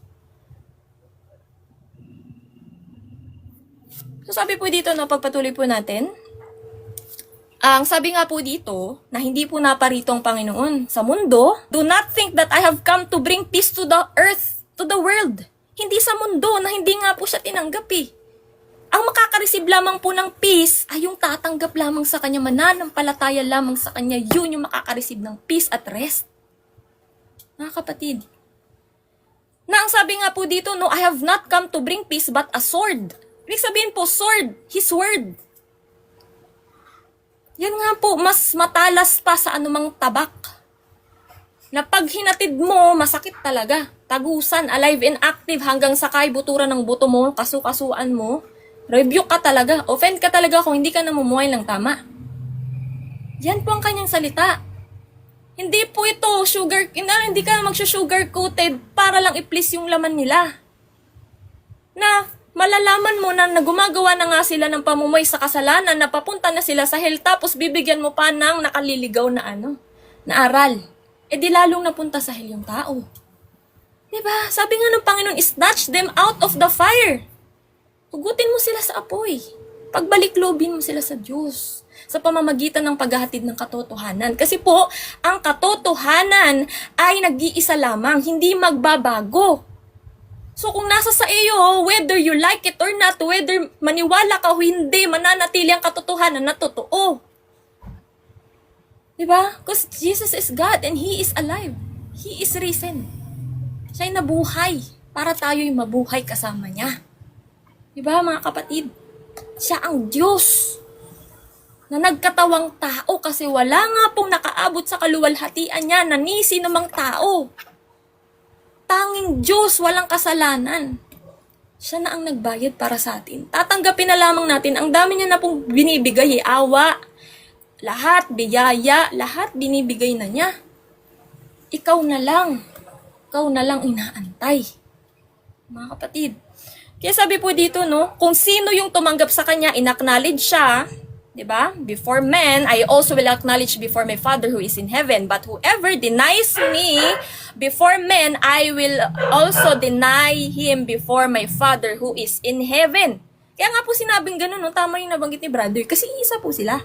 So sabi po dito, no, pagpatuloy po natin, ang sabi nga po dito, na hindi po naparito ang Panginoon sa mundo, do not think that I have come to bring peace to the earth, to the world. Hindi sa mundo, na hindi nga po siya tinanggap eh. Ang makakareceive lamang po ng peace ay yung tatanggap lamang sa kanya, mananampalataya lamang sa kanya, yun yung makakareceive ng peace at rest. Mga kapatid, na ang sabi nga po dito, no, I have not come to bring peace but a sword. Ibig sabihin po, sword, His word. Yan nga po, mas matalas pa sa anumang tabak. Na pag hinatid mo, masakit talaga. Tagusan, alive and active, hanggang sa kaibuturan ng buto mo, kasukasuan mo, rebuke ka talaga, offend ka talaga kung hindi ka namumuhay ng tama. Yan po ang kanyang salita. Hindi po ito hindi ka mag-sugar coated para lang i-please yung laman nila. Na malalaman mo na gumagawa na nga sila ng pamumuhay sa kasalanan, na papunta na sila sa hell, tapos bibigyan mo pa ng nakaliligaw na na aral. E di lalong napunta sa hell yung tao. Diba? Sabi nga ng Panginoon, snatch them out of the fire. Hugutin mo sila sa apoy. Pagbalik-lobin mo sila sa Diyos sa pamamagitan ng paghahatid ng katotohanan. Kasi po, ang katotohanan ay nag-iisa lamang, hindi magbabago. So kung nasa sa iyo, whether you like it or not, whether maniwala ka o hindi, mananatili ang katotohanan na totoo. Diba? Because Jesus is God and He is alive. He is risen. Siya'y nabuhay para tayo'y mabuhay kasama niya. Diba mga kapatid? Siya ang Diyos na nagkatawang tao kasi wala nga pong nakaabot sa kaluwalhatian niya na ni sinumang tao. Tanging Diyos, walang kasalanan. Siya na ang nagbayad para sa atin. Tatanggapin na lamang natin. Ang dami niya na pong binibigay, awa, lahat, biyaya, lahat binibigay na niya. Ikaw na lang inaantay. Mga kapatid. Kaya sabi po dito, no, kung sino yung tumanggap sa kanya, inacknowledge siya, diba? Before men, I also will acknowledge before my Father who is in heaven. But whoever denies me before men, I will also deny him before my Father who is in heaven. Kaya nga po sinabing ganun, no? Tama yung nabanggit ni brother, kasi isa po sila.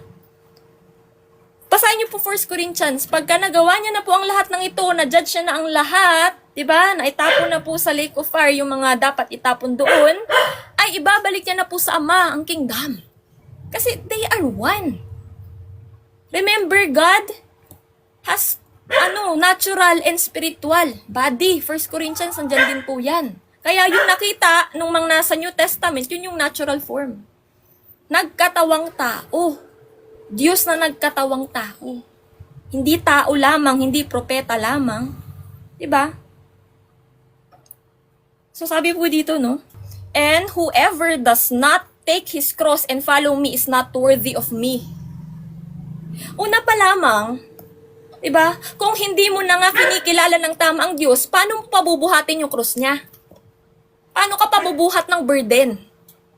Basahin niyo po 1 Corinthians, pagka nagawa niya na po ang lahat ng ito, na-judge siya na ang lahat, diba? Na itapon na po sa lake of fire yung mga dapat itapon doon, ay ibabalik niya na po sa Ama ang kingdom. Kasi they are one. Remember, God has natural and spiritual body. 1 Corinthians, andyan din po yan. Kaya yung nakita nung mga nasa New Testament, yun yung natural form. Nagkatawang tao. Diyos na nagkatawang tao. Hindi tao lamang, hindi propeta lamang. Diba? So sabi po dito, no? And whoever does not take his cross and follow me is not worthy of me. Una pa lamang, diba? Kung hindi mo na nga kinikilala ng tama ang Diyos, paano mo pabubuhatin yung cross niya? Paano ka pabubuhat ng burden?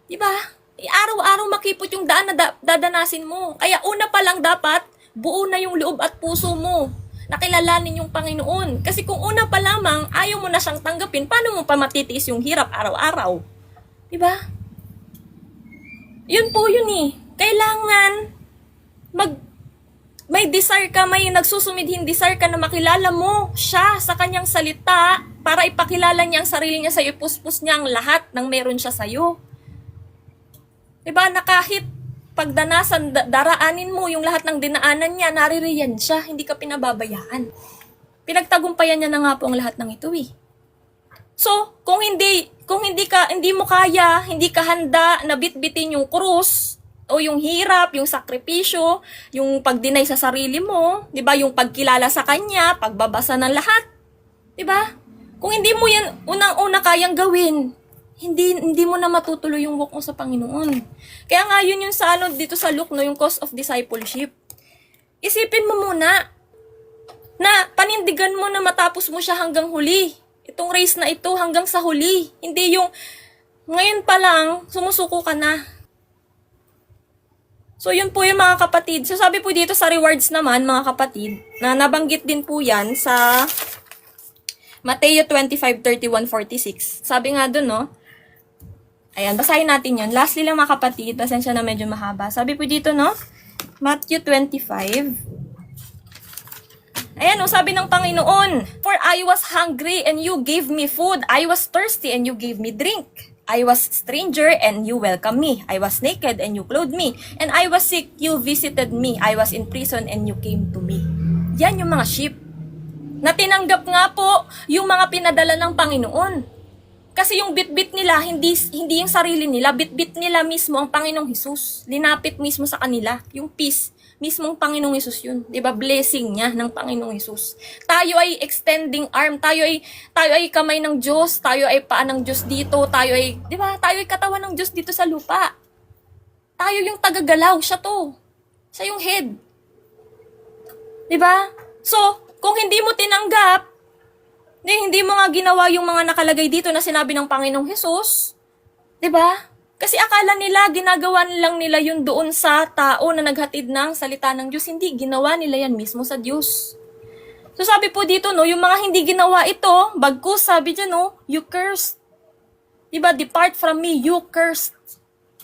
Diba? Araw-araw makipot yung daan na dadanasin mo. Kaya una pa lang dapat, buo na yung loob at puso mo. Nakilalanin yung Panginoon. Kasi kung una pa lamang, ayaw mo na siyang tanggapin, paano mo pa matitiis yung hirap araw-araw? Diba? Yun po yun eh. Kailangan may desire ka, may nagsusumidhin desire ka na makilala mo siya sa kanyang salita para ipakilala niya ang sarili niya sa'yo, ipuspos niya ang lahat ng meron siya sa'yo. Diba, na kahit pagdanasan, daraanin mo yung lahat ng dinaanan niya, naririyan siya, hindi ka pinababayaan. Pinagtagumpayan niya na nga po ang lahat ng ito eh. So, kung hindi mo kaya, hindi ka handa na bitbitin yung krus, o yung hirap, yung sakripisyo, yung pagdinay sa sarili mo, 'di ba? Yung pagkilala sa kanya, pagbabasa ng lahat. 'Di ba? Kung hindi mo 'yan unang-una kayang gawin, hindi mo na matutuloy yung walk mo sa Panginoon. Kaya nga yun yung sa dito sa Luke, no, yung cost of discipleship. Isipin mo muna na panindigan mo na matapos mo siya hanggang huli. Itong race na ito hanggang sa huli. Hindi yung ngayon pa lang sumusuko ka na. So, yun po yung mga kapatid. So, sabi po dito sa rewards naman, mga kapatid, na nabanggit din po yan sa Mateo 25:31-46. Sabi nga dun, no? Ayan, basahin natin yun. Lastly lang, mga kapatid, pasensya na medyo mahaba. Sabi po dito, no? Matthew 25. Ayan, no, sabi ng Panginoon, "For I was hungry and you gave me food. I was thirsty and you gave me drink. I was stranger and you welcomed me. I was naked and you clothed me. And I was sick, you visited me. I was in prison and you came to me." Yan yung mga sheep. Na tinanggap nga po yung mga pinadala ng Panginoon. Kasi yung bit-bit nila, hindi yung sarili nila, bit-bit nila mismo ang Panginoong Hesus. Linapit mismo sa kanila. Yung peace, mismong Panginoong Hesus yun. Diba? Blessing niya ng Panginoong Hesus. Tayo ay extending arm, tayo ay kamay ng Diyos, tayo ay paa ng Diyos dito, tayo ay katawan ng Diyos dito sa lupa. Tayo yung tagagalaw, siya to. Siya yung head. Diba? So, kung hindi mo tinanggap, hindi mo nga ginawa yung mga nakalagay dito na sinabi ng Panginoong Hesus, diba? Kasi akala nila, ginagawa lang nila yun doon sa tao na naghatid ng salita ng Diyos. Hindi, ginawa nila yan mismo sa Diyos. So sabi po dito, no, yung mga hindi ginawa ito, bagkus sabi dyan, no, you cursed. Diba, depart from me, you cursed,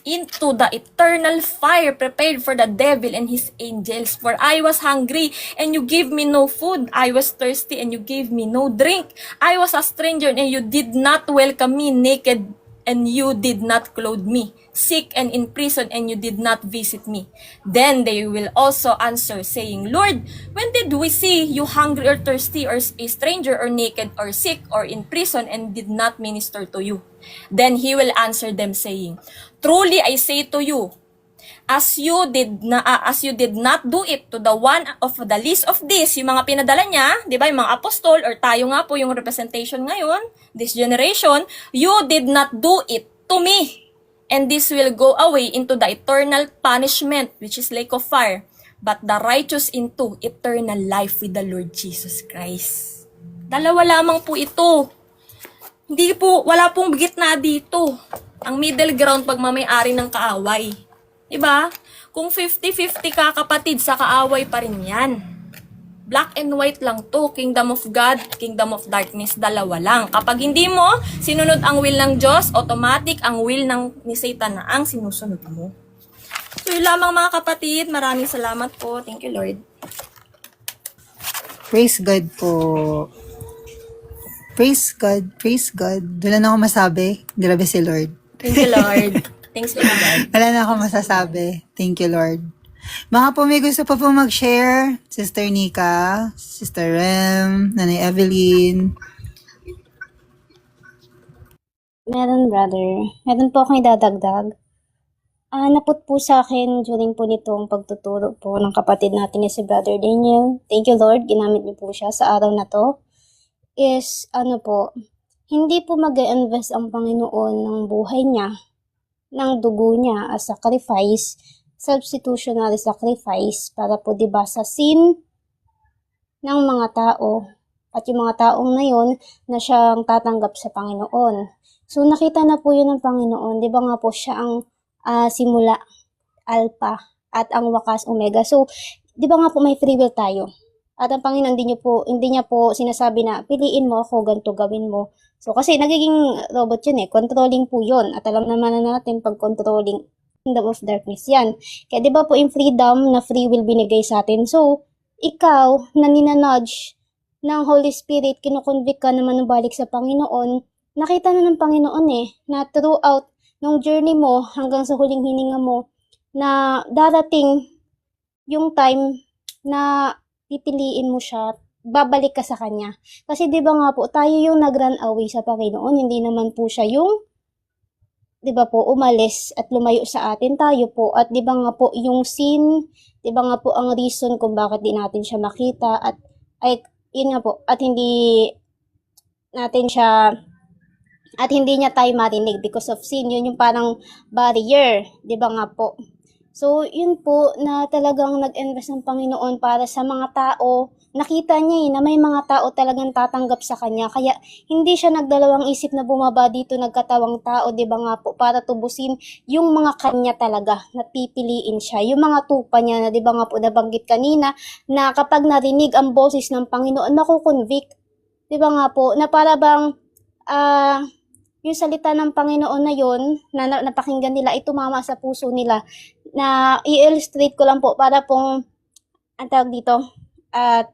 into the eternal fire prepared for the devil and his angels. For I was hungry, and you gave me no food. I was thirsty, and you gave me no drink. I was a stranger, and you did not welcome me. Naked, and you did not clothe me. Sick and in prison, and you did not visit me. Then they will also answer, saying, Lord, when did we see you hungry or thirsty, or a stranger, or naked, or sick, or in prison, and did not minister to you? Then he will answer them, saying, Truly I say to you, as you did not do it to the one of the least of this, yung mga pinadala niya, di ba, yung mga apostol, or tayo nga po yung representation ngayon, this generation, you did not do it to me. And this will go away into the eternal punishment, which is lake of fire, but the righteous into eternal life with the Lord Jesus Christ. Dalawa lamang po ito. Wala pong gitna dito. Ang middle ground pagmamayari ng kaaway. Diba? Kung 50-50 ka kapatid, sa kaaway pa rin yan. Black and white lang to. Kingdom of God, kingdom of darkness, dalawa lang. Kapag hindi mo sinunod ang will ng Diyos, automatic ang will ni Satan na ang sinusunod mo. So yun lamang mga kapatid. Maraming salamat po. Thank you, Lord. Praise God po. Praise God, praise God. Wala na ako masabi. Grabe si Lord. Thank you, Lord. Thanks be to God. Wala na ako masasabi. Thank you, Lord. Mga po, may gusto pa po mag-share. Sister Nika, Sister Rem, Nanay Evelyn, Meron, brother. Meron po akong idadagdag. Naput po sa akin during po nitong pagtuturo po ng kapatid natin ni si Brother Daniel. Thank you, Lord. Ginamit niyo po siya sa araw na to. Is, hindi po mag-invest ang Panginoon ng buhay niya, ng dugo niya as sacrifice, substitutionary sacrifice, para po diba sa sin ng mga tao, at yung mga taong na yun na siyang tatanggap sa Panginoon. So nakita na po yun ng Panginoon, di ba nga po siya ang simula, alpha, at ang wakas, omega. So, di ba nga po may free will tayo? At ang Panginoon, hindi niya po sinasabi na piliin mo ako, ganito gawin mo. So, kasi nagiging robot yun controlling po yun. At alam naman na natin pag controlling, kingdom of darkness yan. Kaya di ba po yung freedom na free will binigay sa atin? So, ikaw na ninanudge ng Holy Spirit, kinukonvict ka naman ng balik sa Panginoon, nakita na ng Panginoon na throughout nung journey mo hanggang sa huling hininga mo, na darating yung time na pipiliin mo siya, babalik ka sa Kanya. Kasi di ba nga po, tayo yung nag-run away sa Panginoon, hindi naman po siya yung, di ba po, umalis at lumayo sa atin, tayo po. At di ba nga po, yung sin, di ba nga po ang reason kung bakit di natin siya makita, at ay, yun nga po, at hindi natin siya, at hindi niya tayo marinig because of sin. Yun yung parang barrier, di ba nga po? So, yun po na talagang nag-invest ng Panginoon para sa mga tao. Nakita niya na may mga tao talagang tatanggap sa Kanya. Kaya hindi siya nagdalawang isip na bumaba dito nagkatawang tao, di ba nga po, para tubusin yung mga Kanya talaga, na pipiliin siya. Yung mga tupa niya na, di ba nga po, nabanggit kanina, na kapag narinig ang boses ng Panginoon, makukonvict. Di ba nga po, na para bang, yung salita ng Panginoon na yun, na napakinggan nila, ay tumama sa puso nila. Na i-illustrate ko lang po para pong, ang tawag dito,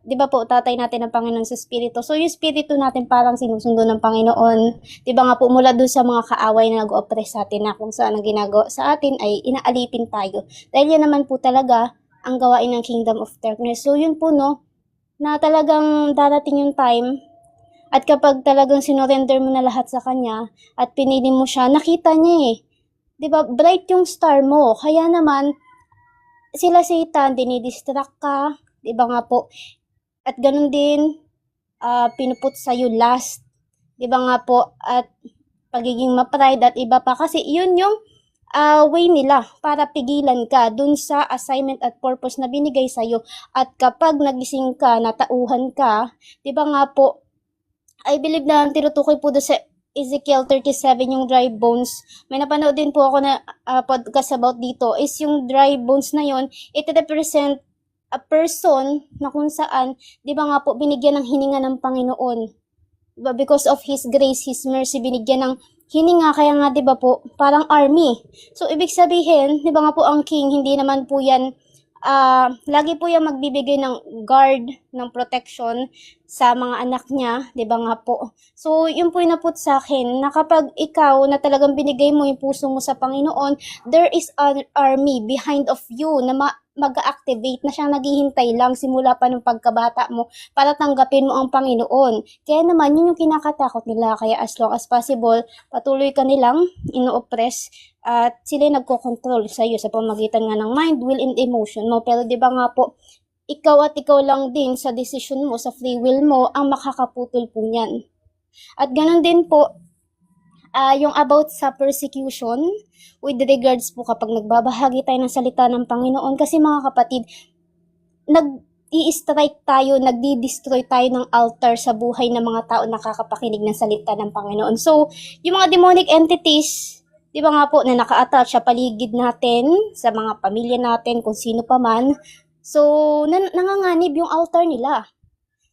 di ba po, tatay natin ng Panginoon sa Espiritu. So, yung Espiritu natin parang sinusundo ng Panginoon. Di ba nga po, mula dun sa mga kaaway na nag-oppress sa atin, na kung saan ang ginagawa sa atin ay inaalipin tayo. Dahil yan naman po talaga ang gawain ng Kingdom of Darkness. So, yun po, no, na talagang darating yung time. At kapag talagang sinurrender mo na lahat sa Kanya at pinili mo siya, nakita niya Diba, bright yung star mo. Kaya naman, sila Satan, dinidistract ka. Diba nga po? At ganun din, pinuput sa'yo last. Diba nga po? At pagiging ma-pride at iba pa. Kasi yun yung way nila para pigilan ka dun sa assignment at purpose na binigay sa'yo. At kapag nagising ka, natauhan ka, diba nga po, I believe na tinutukoy po doon sa Ezekiel 37, yung dry bones. May napanood din po ako na podcast about dito. Is yung dry bones na yon, it represent a person na kung saan, di ba nga po, binigyan ng hininga ng Panginoon. Diba? Because of His grace, His mercy, binigyan ng hininga. Kaya nga, di ba po, parang army. So, ibig sabihin, di ba nga po, ang king, hindi naman po yan, lagi po yung magbibigay ng guard, ng protection sa mga anak niya, di ba nga po? So, yun po yung naput sa akin, na kapag ikaw na talagang binigay mo yung puso mo sa Panginoon, there is an army behind of you na mag-activate na siyang naghihintay lang simula pa ng pagkabata mo para tanggapin mo ang Panginoon. Kaya naman, yun yung kinakatakot nila. Kaya as long as possible, patuloy ka nilang ino-oppress at sila nagko-control sa iyo sa pamagitan nga ng mind, will, and emotion mo. Pero di ba nga po, ikaw at ikaw lang din sa decision mo, sa free will mo, ang makakaputol po niyan. At ganun din po, yung about sa persecution, with regards po kapag nagbabahagi tayo ng salita ng Panginoon, kasi mga kapatid, nag-i-strike tayo, nagdi-destroy tayo ng altar sa buhay ng mga tao nakakapakinig ng salita ng Panginoon. So, yung mga demonic entities, di ba nga po, na naka-attach sa paligid natin, sa mga pamilya natin, kung sino pa man, so, nanganganib yung altar nila.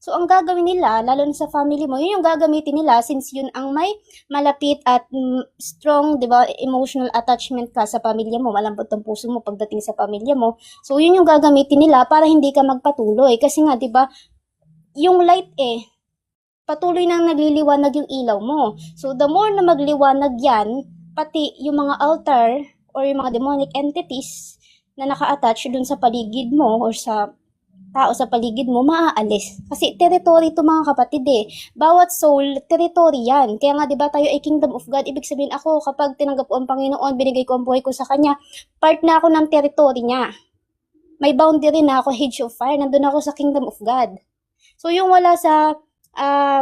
So, ang gagawin nila, lalo na sa family mo, yun yung gagamitin nila since yun ang may malapit at strong, di ba, emotional attachment ka sa pamilya mo, malambot ang puso mo pagdating sa pamilya mo. So, yun yung gagamitin nila para hindi ka magpatuloy. Kasi nga, di ba, yung light patuloy nang nagliliwanag yung ilaw mo. So, the more na magliwanag yan, pati yung mga altar or yung mga demonic entities na naka-attach dun sa paligid mo or sa tao sa paligid mo, maaalis. Kasi territory to mga kapatid eh. Bawat soul, territory yan. Kaya nga, di ba tayo ay kingdom of God? Ibig sabihin ako, kapag tinanggap ko ang Panginoon, binigay ko ang buhay ko sa Kanya, part na ako ng territory niya. May boundary na ako, hedge of fire. Nandun ako sa kingdom of God. So, yung wala sa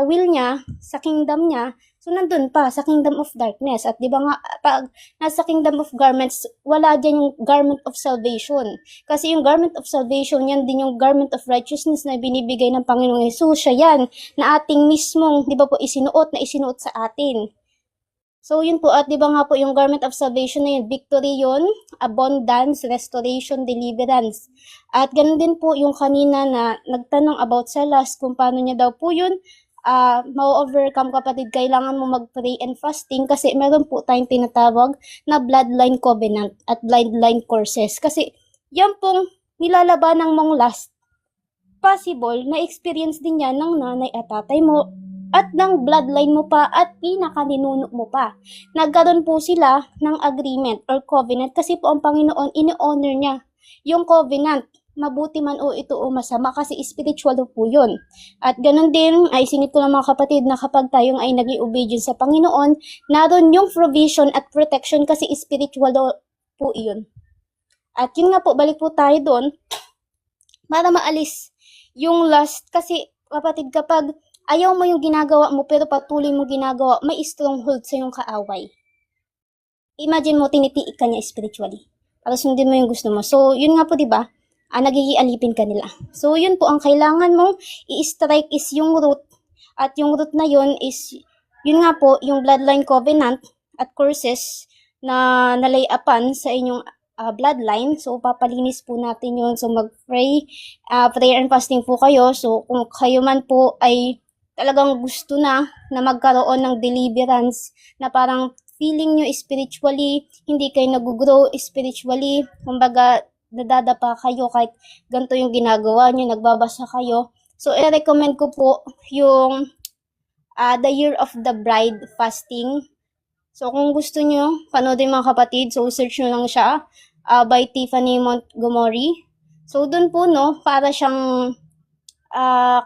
will niya, sa kingdom niya, so nandun pa sa kingdom of darkness. At di ba nga, pag nasa kingdom of garments, wala dyan yung garment of salvation. Kasi yung garment of salvation, yan din yung garment of righteousness na binibigay ng Panginoong Yesus. Siya yan, na ating mismong, di ba po, isinuot sa atin. So yun po, at di ba nga po yung garment of salvation na yun, victory yun, abundance, restoration, deliverance. At ganun din po yung kanina na nagtanong about sa last, kung paano niya daw po yun, ma-overcome kapatid, kailangan mo mag-pray and fasting kasi meron po tayong tinatawag na bloodline covenant at bloodline curses. Kasi yan pong nilalabanan mong last, possible na experience din yan ng nanay at tatay mo at ng bloodline mo pa at pinakaninuno mo pa. Nagkaroon po sila ng agreement or covenant kasi po ang Panginoon, ini-honor niya yung covenant. Mabuti man o ito o masama kasi spiritual po yun. At ganun din ay sinip ko ng mga kapatid na kapag tayong ay naging obedient sa Panginoon, naroon yung provision at protection kasi spiritual po yun. At yun nga po, balik po tayo doon para maalis yung lust. Kasi kapatid, kapag ayaw mo yung ginagawa mo pero patuloy mo ginagawa, may stronghold sa yung kaaway. Imagine mo, tinitiik ka niya spiritually para sundin mo yung gusto mo. So yun nga po, diba? Nagigialipin ka nila. So, yun po, ang kailangan mong i-strike is yung root. At yung root na yun is, yun nga po, yung bloodline covenant at curses na nalayapan sa inyong bloodline. So, papalinis po natin yun. So, mag-pray, prayer and fasting po kayo. So, kung kayo man po ay talagang gusto na magkaroon ng deliverance, na parang feeling nyo spiritually, hindi kayo nag-grow spiritually, kumbaga, nadadapa kayo kahit ganito yung ginagawa nyo, nagbabasa kayo. So, i-recommend ko po yung The Year of the Bride fasting. So, kung gusto nyo, panoodin mga kapatid, so search nyo lang siya by Tiffany Montgomery. So, dun po, no, para siyang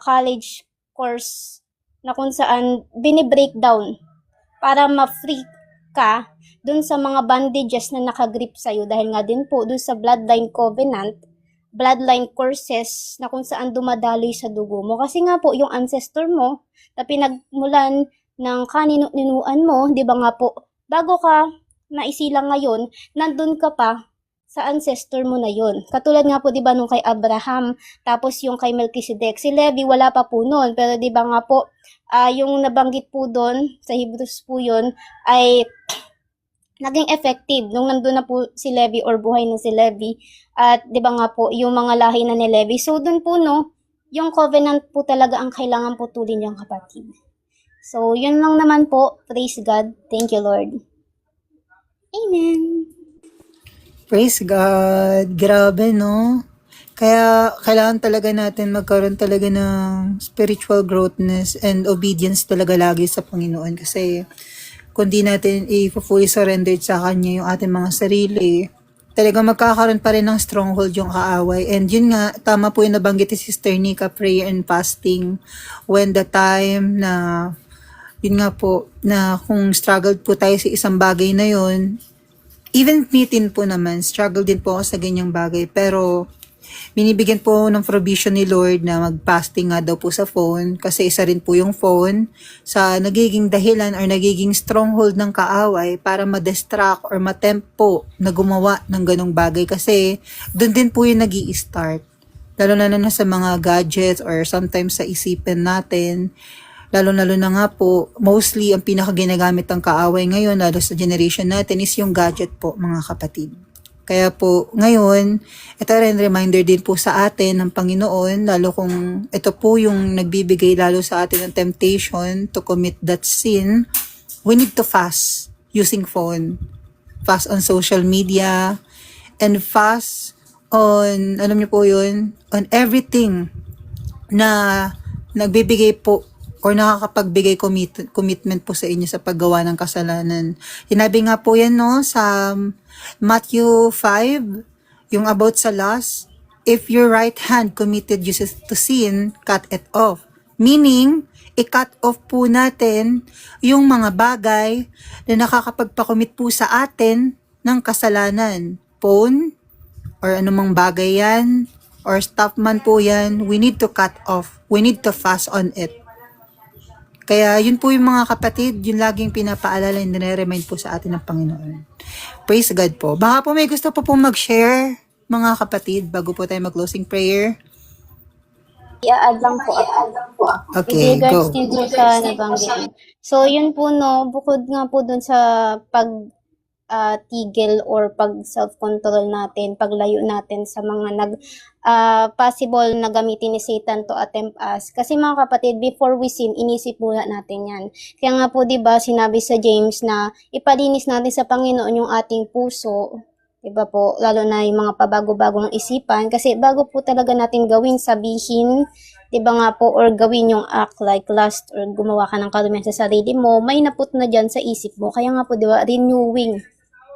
college course na kung saan binibreakdown para ma-free ka dun sa mga bandages na nakagrip sa'yo dahil nga din po dun sa bloodline covenant, bloodline curses na kung saan dumadaloy sa dugo mo. Kasi nga po yung ancestor mo na pinagmulan ng kaninu-ninuan mo, di ba nga po, bago ka naisilang ngayon, nandun ka pa sa ancestor mo na yon. Katulad nga po, di ba, nung kay Abraham, tapos yung kay Melchizedek. Si Levi, wala pa po nun. Pero di ba nga po, yung nabanggit po doon, sa Hebrews po yun, ay naging effective nung nandun na po si Levi or buhay na si Levi. At di ba nga po, yung mga lahi na ni Levi. So doon po, no, yung covenant po talaga ang kailangan putulin yung kapatid. So yun lang naman po. Praise God. Thank you, Lord. Amen. Praise God. Grabe, no? Kaya kailangan talaga natin magkaroon talaga ng spiritual growthness and obedience talaga lagi sa Panginoon. Kasi kung di natin i-fully surrendered sa Kanya yung ating mga sarili, talagang magkakaroon pa rin ng stronghold yung kaaway. And yun nga, tama po yung nabanggit ni Sister Nika, prayer and fasting. When the time na, yun nga po, na kung struggled po tayo sa isang bagay na yun, even meeting po naman, struggle din po ako sa ganyang bagay. Pero, binibigyan po ng provision ni Lord na mag-fasting nga daw po sa phone kasi isa rin po yung phone sa nagiging dahilan or nagiging stronghold ng kaaway para ma-distract or ma-tempt po na gumawa ng ganong bagay kasi doon din po yung nag-i-start. Lalo na sa mga gadgets or sometimes sa isipin natin. Lalo na nga po, mostly ang pinakaginagamit ng kaaway ngayon, lalo sa generation natin, is yung gadget po, mga kapatid. Kaya po, ngayon, ito rin reminder din po sa atin ng Panginoon, lalo kung ito po yung nagbibigay lalo sa atin ng temptation to commit that sin, we need to fast using phone. Fast on social media, and fast on, alam niyo po yun, on everything na nagbibigay po or nakakapagbigay commitment po sa inyo sa paggawa ng kasalanan. Sinabi nga po yan, no, sa Matthew 5, yung about sa lust. if your right hand committed you to sin, cut it off. Meaning, i-cut off po natin yung mga bagay na nakakapagpakumit po sa atin ng kasalanan. Phone, or anumang bagay yan, or stuff man po yan, we need to cut off. We need to fast on it. Kaya yun po yung mga kapatid, yung laging pinapaalala and nire-remind po sa atin ng Panginoon. Praise God po. Baka po may gusto po pong mag-share, mga kapatid, bago po tayo mag-closing prayer. I-add lang po ako. Okay, With regards go. din po sa nabanggit niyo. So, yun po, no, bukod nga po dun sa tigil or pag self-control natin, paglayo natin sa mga possible na gamitin ni Satan to attempt us. Kasi mga kapatid, before we sin, inisip muna natin yan. Kaya nga po, di ba, sinabi sa James na ipalinis natin sa Panginoon yung ating puso, diba po, lalo na yung mga pabago-bagong isipan, kasi bago po talaga natin gawin, sabihin, diba nga po, or gawin yung act like lust, or gumawa ka ng kalumihan sa sarili mo, may naput na dyan sa isip mo. Kaya nga po, diba, renewing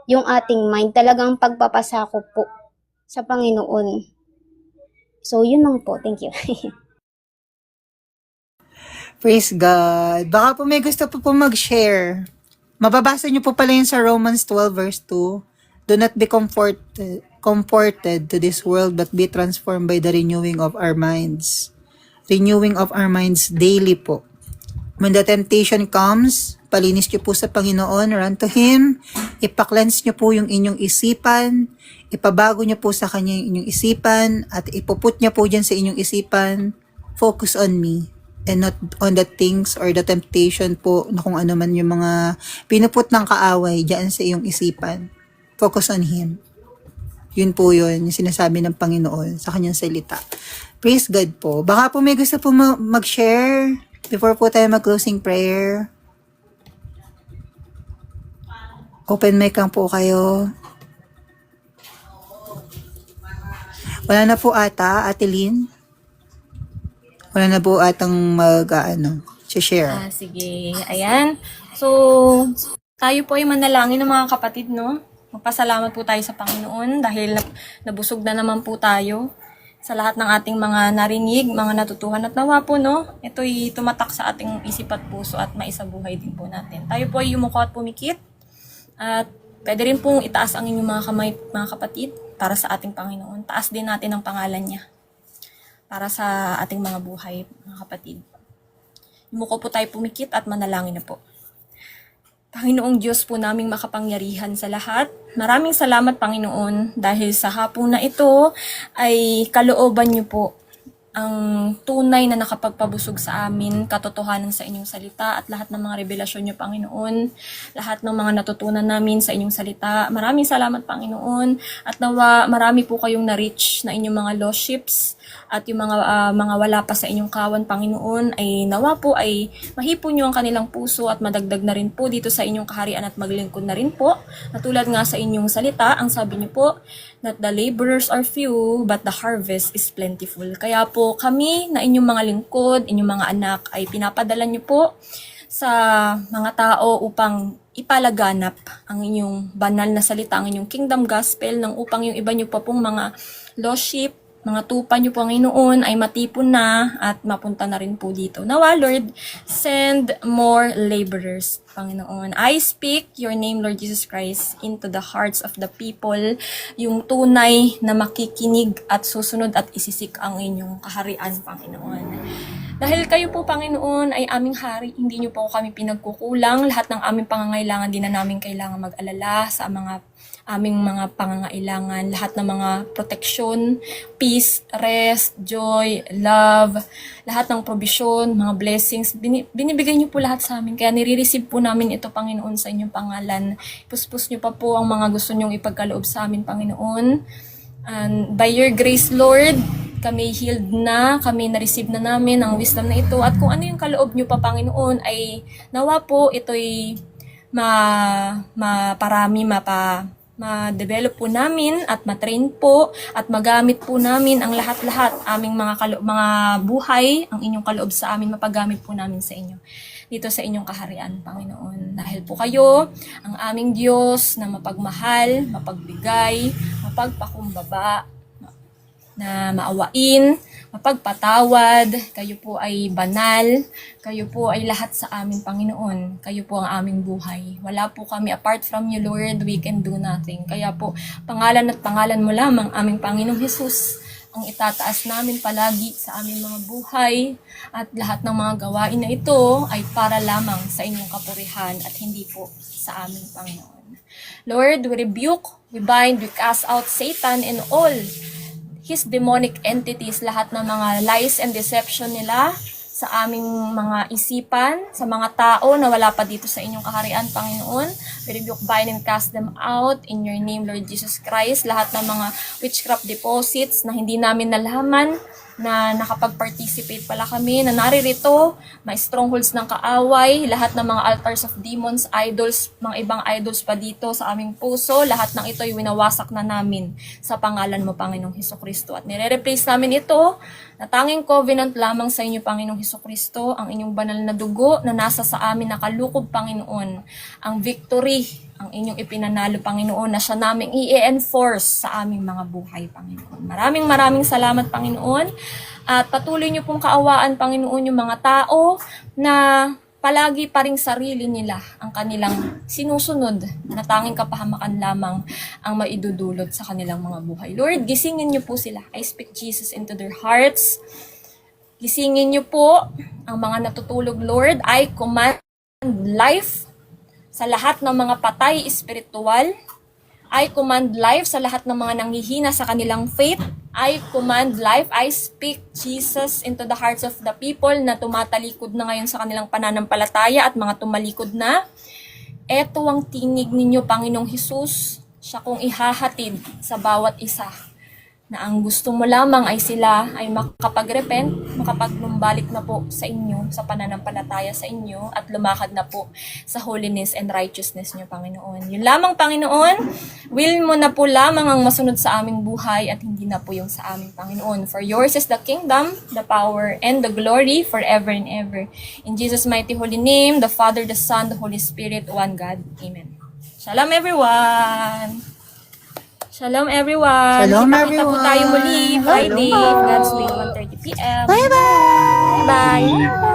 yung ating mind, talagang pagpapasako po sa Panginoon. So, yun lang po. Thank you. Praise God. Baka po may gusto po mag-share. Mababasa niyo po pala yun sa Romans 12 verse 2. Do not be comforted to this world, but be transformed by the renewing of our minds. Renewing of our minds daily po. When the temptation comes, palinis niyo po sa Panginoon, run to Him, ipa-cleanse niyo po yung inyong isipan, ipabago niyo po sa Kanya yung inyong isipan, at ipuput niyo po dyan sa inyong isipan, focus on me, and not on the things or the temptation po na kung ano man yung mga pinuput ng kaaway dyan sa iyong isipan. Focus on Him. Yun po yun, yung sinasabi ng Panginoon sa Kanyang salita. Praise God po. Baka po may gusto po mag-share before po tayo mag-closing prayer. Open mic lang po kayo. Wala na po ata, Ate Lynn? Wala na po atang share. Sige. Ayan. So, tayo po ay manalangin ng mga kapatid, no? Magpasalamat po tayo sa Panginoon dahil nabusog na naman po tayo sa lahat ng ating mga narinig, mga natutuhan at nawa po, no? Ito'y tumatak sa ating isip at puso at maisabuhay din po natin. Tayo po ay yumuko at pumikit at pwede rin pong itaas ang inyong mga kamay, mga kapatid, para sa ating Panginoon. Taas din natin ang pangalan niya para sa ating mga buhay, mga kapatid. Yumuko po tayo pumikit at manalangin na po. Panginoong Diyos po naming makapangyarihan sa lahat. Maraming salamat, Panginoon, dahil sa hapon na ito ay kalooban niyo po ang tunay na nakapagpabusog sa amin, katotohanan sa inyong salita at lahat ng mga revelasyon niyo, Panginoon, lahat ng mga natutunan namin sa inyong salita. Maraming salamat, Panginoon, at nawa marami po kayong na-reach na inyong mga lost ships at yung mga wala pa sa inyong kawan, Panginoon, ay nawa po ay mahipo niyo ang kanilang puso at madagdag na rin po dito sa inyong kaharian at maglingkod na rin po. Natulad nga sa inyong salita, ang sabi niyo po, that the laborers are few, but the harvest is plentiful. Kaya po kami na inyong mga lingkod, inyong mga anak, ay pinapadala niyo po sa mga tao upang ipalaganap ang inyong banal na salita, ang inyong kingdom gospel, nang upang yung iba niyo pa pong mga lost sheep, mga tupa niyo, Panginoon, ay matipon na at mapunta na rin po dito. Nawa, Lord, send more laborers, Panginoon. I speak your name, Lord Jesus Christ, into the hearts of the people, yung tunay na makikinig at susunod at isisik ang inyong kaharian, Panginoon. Dahil kayo po, Panginoon, ay aming hari, hindi niyo po kami pinagkukulang. Lahat ng aming pangangailangan, di na namin kailangan mag-alala sa aming mga pangangailangan. Lahat ng mga protection, peace, rest, joy, love, lahat ng provision, mga blessings, binibigay niyo po lahat sa amin. Kaya nire-receive po namin ito, Panginoon, sa inyong pangalan. Puspos niyo pa po ang mga gusto niyong ipagkaloob sa amin, Panginoon. And by your grace, Lord, kami healed na, kami na-receive na namin ang wisdom na ito. At kung ano yung kaloob nyo pa, Panginoon, ay nawa po ito'y maparami, ma-develop po namin at ma-train po at magamit po namin ang lahat-lahat aming mga buhay, ang inyong kaloob sa amin, mapagamit po namin sa inyo dito sa inyong kaharian, Panginoon. Dahil po kayo, ang aming Diyos na mapagmahal, mapagbigay, mapagpakumbaba, na maawain, mapagpatawad, kayo po ay banal, kayo po ay lahat sa amin, Panginoon. Kayo po ang aming buhay. Wala po kami, apart from you, Lord, we can do nothing. Kaya po, pangalan at pangalan mo lamang, aming Panginoong Jesus, ang itataas namin palagi sa aming mga buhay, at lahat ng mga gawain na ito ay para lamang sa inyong kapurihan at hindi po sa aming Panginoon. Lord, we rebuke, we bind, we cast out Satan and all his demonic entities, lahat ng mga lies and deception nila sa aming mga isipan, sa mga tao na wala pa dito sa inyong kaharian, Panginoon. We rebuke, bind, and cast them out in your name, Lord Jesus Christ. Lahat ng mga witchcraft deposits na hindi namin nalaman, na nakapag-participate pala kami, na naririto, may strongholds ng kaaway, lahat ng mga altars of demons, idols, mga ibang idols pa dito sa aming puso, lahat ng ito ay winawasak na namin sa pangalan mo, Panginoong Hesukristo. At nire-replace namin ito na tanging covenant lamang sa inyo, Panginoong Hesukristo, ang inyong banal na dugo na nasa sa amin nakalukob, Panginoon, ang victory, ang inyong ipinanalo, Panginoon, na siya naming i-enforce sa aming mga buhay, Panginoon. Maraming salamat, Panginoon. At patuloy niyo pong kaawaan, Panginoon, yung mga tao na palagi pa ring sarili nila ang kanilang sinusunod, na tanging kapahamakan lamang ang maidudulot sa kanilang mga buhay. Lord, gisingin niyo po sila. I speak Jesus into their hearts. Gisingin niyo po ang mga natutulog, Lord. I command life sa lahat ng mga patay espiritual. I command life sa lahat ng mga nanghihina sa kanilang faith. I command life. I speak Jesus into the hearts of the people na tumatalikod na ngayon sa kanilang pananampalataya at mga tumalikod na. Ito ang tinig ninyo, Panginoong Hesus. Siya kong ihahatid sa bawat isa, na ang gusto mo lamang ay sila ay makapag-repent, makapaglumbalik na po sa inyo, sa pananampalataya sa inyo, at lumakad na po sa holiness and righteousness niyo, Panginoon. Yun lamang, Panginoon, will mo na po lamang ang masunod sa aming buhay at hindi na po yung sa aming Panginoon. For yours is the kingdom, the power, and the glory forever and ever. In Jesus' mighty holy name, the Father, the Son, the Holy Spirit, one God. Amen. Shalom, everyone! Shalom everyone. Shalom, Kita-kita po everyone. tayo muli Friday, God's will, 1:30 p.m. Bye-bye. Bye-bye.